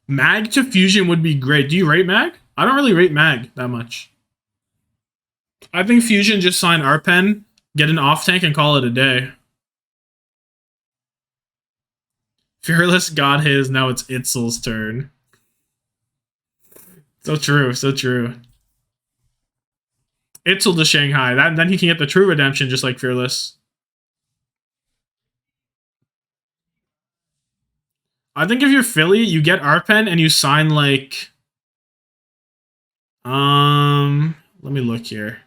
Mag to Fusion would be great. Do you rate Mag? I don't really rate Mag that much. I think Fusion just sign Arpen, get an off tank, and call it a day. Fearless got his, now it's Itzel's turn. So true, so true. Itzel to Shanghai. Then he can get the true redemption just like Fearless. I think if you're Philly, you get Arpen and you sign like let me look here.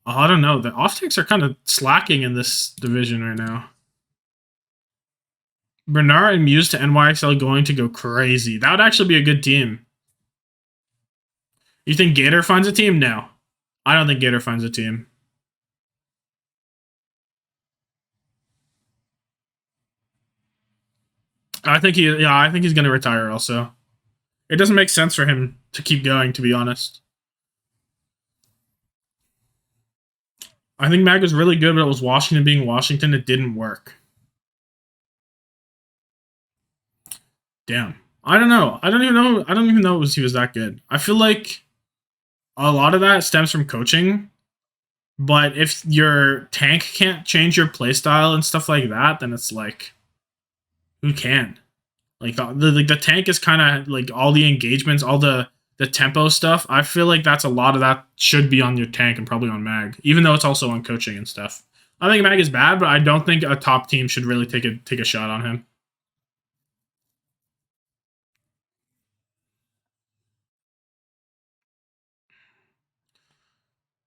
Oh, I don't know. The off-takes are kind of slacking in this division right now. Bernard and Muse to NYXL going to go crazy. That would actually be a good team. You think Gator finds a team? No. I don't think Gator finds a team. I think he's going to retire also. It doesn't make sense for him to keep going, to be honest. I think Mag was really good, but it was Washington being Washington. It didn't work. Damn. I don't know. I don't even know he was that good. I feel like a lot of that stems from coaching. But if your tank can't change your playstyle and stuff like that, then it's like, who can? Like the tank is kind of like all the engagements, all the tempo stuff. I feel like that's a lot of that should be on your tank and probably on Mag, even though it's also on coaching and stuff. I think Mag is bad, but I don't think a top team should really take a shot on him.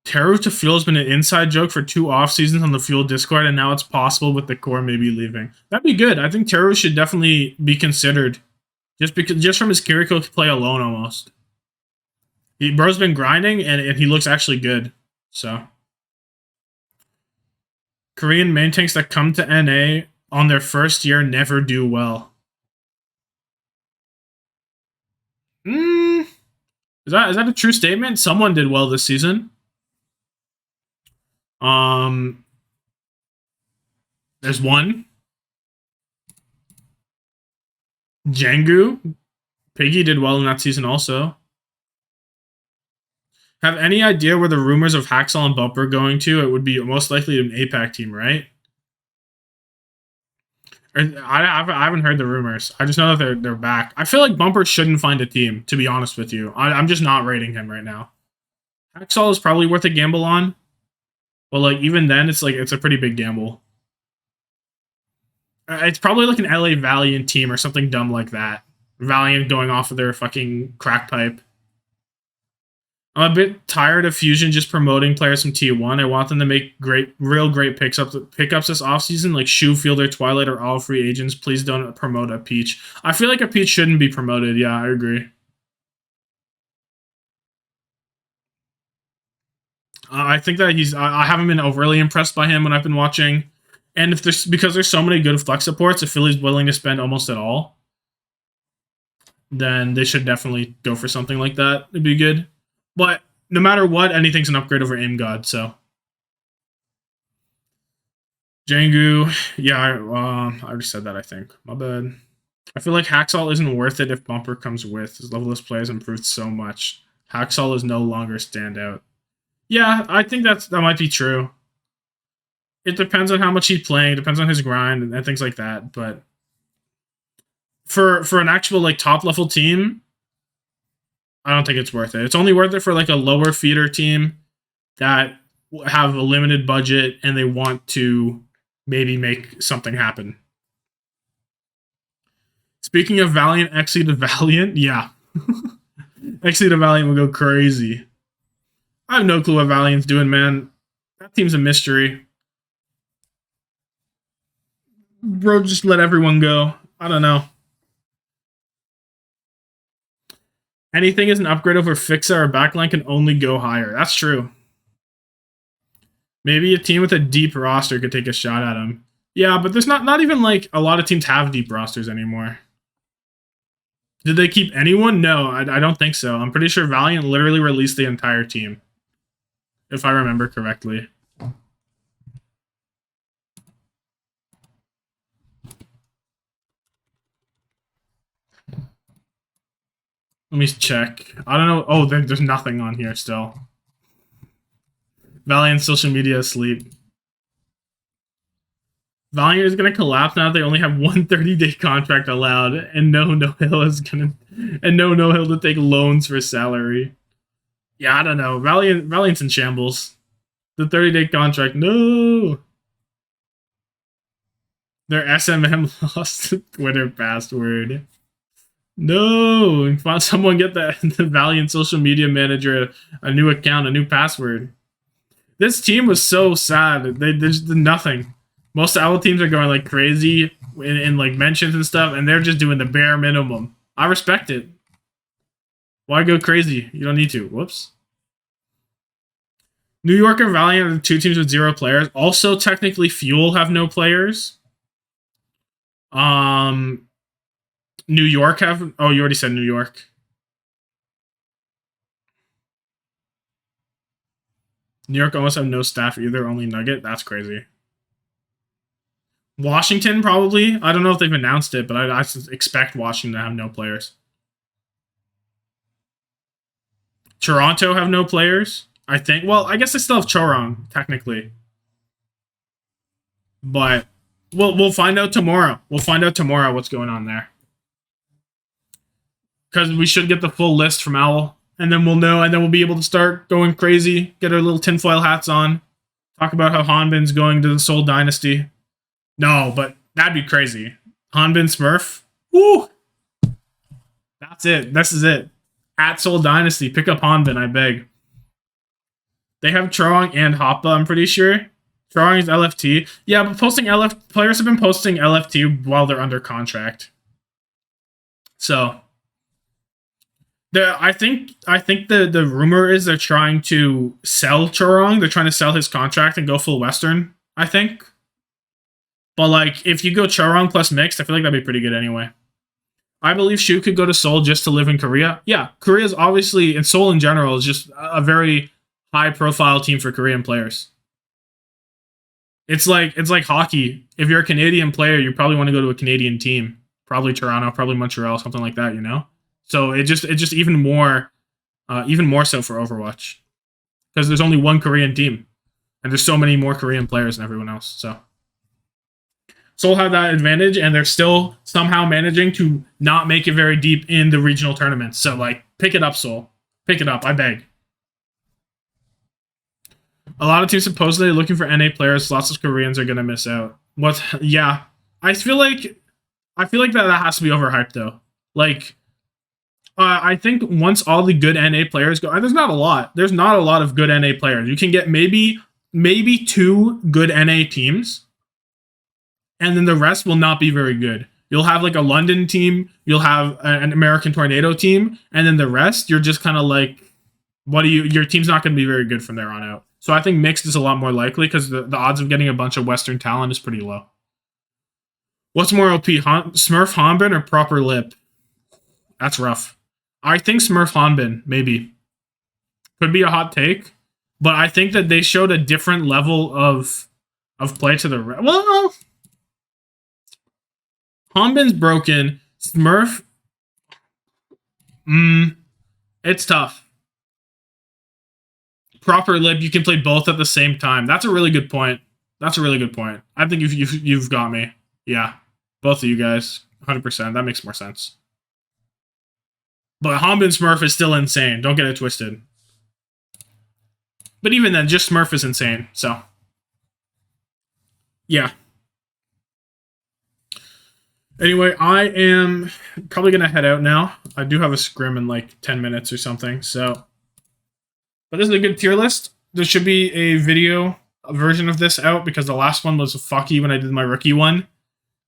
Teru to Fuel has been an inside joke for 2 off seasons on the Fuel Discord, and now it's possible with the core maybe leaving. That'd be good. I think Teru should definitely be considered, just from his Kiriko play alone almost. Bro's been grinding, and he looks actually good. So Korean main tanks that come to NA on their first year never do well. Is that a true statement? Someone did well this season. There's one. Jengu. Piggy did well in that season also. Have any idea where the rumors of Haxel and Bumper going to? It would be most likely an APAC team, right? I haven't heard the rumors. I just know that they're back. I feel like Bumper shouldn't find a team, to be honest with you. I'm just not rating him right now. Hacksaw is probably worth a gamble on, but like even then, it's a pretty big gamble. It's probably like an LA Valiant team or something dumb like that. Valiant going off of their fucking crack pipe. I'm a bit tired of Fusion just promoting players from T1. I want them to make real great pickups this offseason, like Shoe Fielder, Twilight, or all free agents. Please don't promote a Peach. I feel like a Peach shouldn't be promoted. Yeah, I agree. I think that I haven't been overly impressed by him when I've been watching. And if because there's so many good flex supports, if Philly's willing to spend almost at all, then they should definitely go for something like that. It'd be good. But no matter what, anything's an upgrade over Aim God, so. Jangu, yeah, I already said that, I think. My bad. I feel like Hacksaw isn't worth it if Bumper comes with. His levelless play has improved so much. Hacksaw is no longer standout. Yeah, I think that might be true. It depends on how much he's playing, depends on his grind and things like that, but for an actual like top level team, I don't think it's worth it. It's only worth it for like a lower feeder team that have a limited budget and they want to maybe make something happen. Speaking of Valiant, Exy to Valiant, yeah. Exy to Valiant will go crazy. I have no clue what Valiant's doing, man. That team's a mystery. Bro, just let everyone go. I don't know. Anything is an upgrade over Fixa or backline can only go higher. That's true. Maybe a team with a deep roster could take a shot at him. Yeah, but there's not even like a lot of teams have deep rosters anymore. Did they keep anyone? No, I don't think so. I'm pretty sure Valiant literally released the entire team, if I remember correctly. Let me check. I don't know. Oh, there's nothing on here still. Valiant social media asleep. Valiant is gonna collapse now. They only have one 30-day contract allowed, and no hill to take loans for salary. Yeah, I don't know. Valiant's in shambles. The 30-day contract, no. Their SMM lost the Twitter password. No, someone get the Valiant social media manager a new account, a new password. This team was so sad. They just did nothing. Most Owl teams are going like crazy in like mentions and stuff, and they're just doing the bare minimum. I respect it. Why go crazy? You don't need to. Whoops. New York and Valiant are the two teams with 0 players. Also, technically, Fuel have no players. New York have... Oh, you already said New York. New York almost have no staff either, only Nugget. That's crazy. Washington, probably. I don't know if they've announced it, but I expect Washington to have no players. Toronto have no players, I think. Well, I guess they still have Chorong, technically. But we'll find out tomorrow. We'll find out tomorrow what's going on there. Because we should get the full list from Owl. And then we'll know, and then we'll be able to start going crazy, get our little tinfoil hats on, talk about how Hanbin's going to the Seoul Dynasty. No, but that'd be crazy. Hanbin Smurf. Woo! That's it. This is it. At Seoul Dynasty, pick up Hanbin, I beg. They have Chorong and Hoppa, I'm pretty sure. Chorong is LFT. Yeah, but players have been posting LFT while they're under contract. So I think the rumor is they're trying to sell Chorong. They're trying to sell his contract and go full Western, I think. But like, if you go Chorong plus mixed, I feel like that'd be pretty good anyway. I believe Shu could go to Seoul just to live in Korea. Yeah, Korea's obviously, and Seoul in general, is just a very high-profile team for Korean players. It's like hockey. If you're a Canadian player, you probably want to go to a Canadian team. Probably Toronto, probably Montreal, something like that, you know? So it just even more so for Overwatch. Because there's only one Korean team. And there's so many more Korean players than everyone else, so. Seoul had that advantage, and they're still somehow managing to not make it very deep in the regional tournaments. So, like, pick it up, Seoul. Pick it up. I beg. A lot of teams supposedly looking for NA players. Lots of Koreans are gonna miss out. What? Yeah, I feel like that has to be overhyped though. Like, I think once all the good NA players go, there's not a lot. There's not a lot of good NA players. You can get maybe 2 good NA teams, and then the rest will not be very good. You'll have like a London team, you'll have an American Tornado team, and then the rest you're just kind of like, your team's not going to be very good from there on out. So I think mixed is a lot more likely because the odds of getting a bunch of Western talent is pretty low. What's more OP, Smurf Hanbin or Proper Lip? That's rough. I think Smurf Hanbin, maybe. Could be a hot take, but I think that they showed a different level of play to the... Well, Hanbin's broken. Smurf... It's tough. Proper Lip, you can play both at the same time. That's a really good point. I think you've got me. Yeah. Both of you guys. 100%. That makes more sense. But Hanbin Smurf is still insane. Don't get it twisted. But even then, just Smurf is insane. So, yeah. Anyway, I am probably going to head out now. I do have a scrim in like 10 minutes or something. So, but this is a good tier list. There should be a video version of this out because the last one was fucky when I did my rookie one.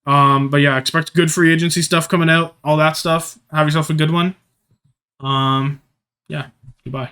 But yeah, expect good free agency stuff coming out. All that stuff. Have yourself a good one. Yeah. Goodbye.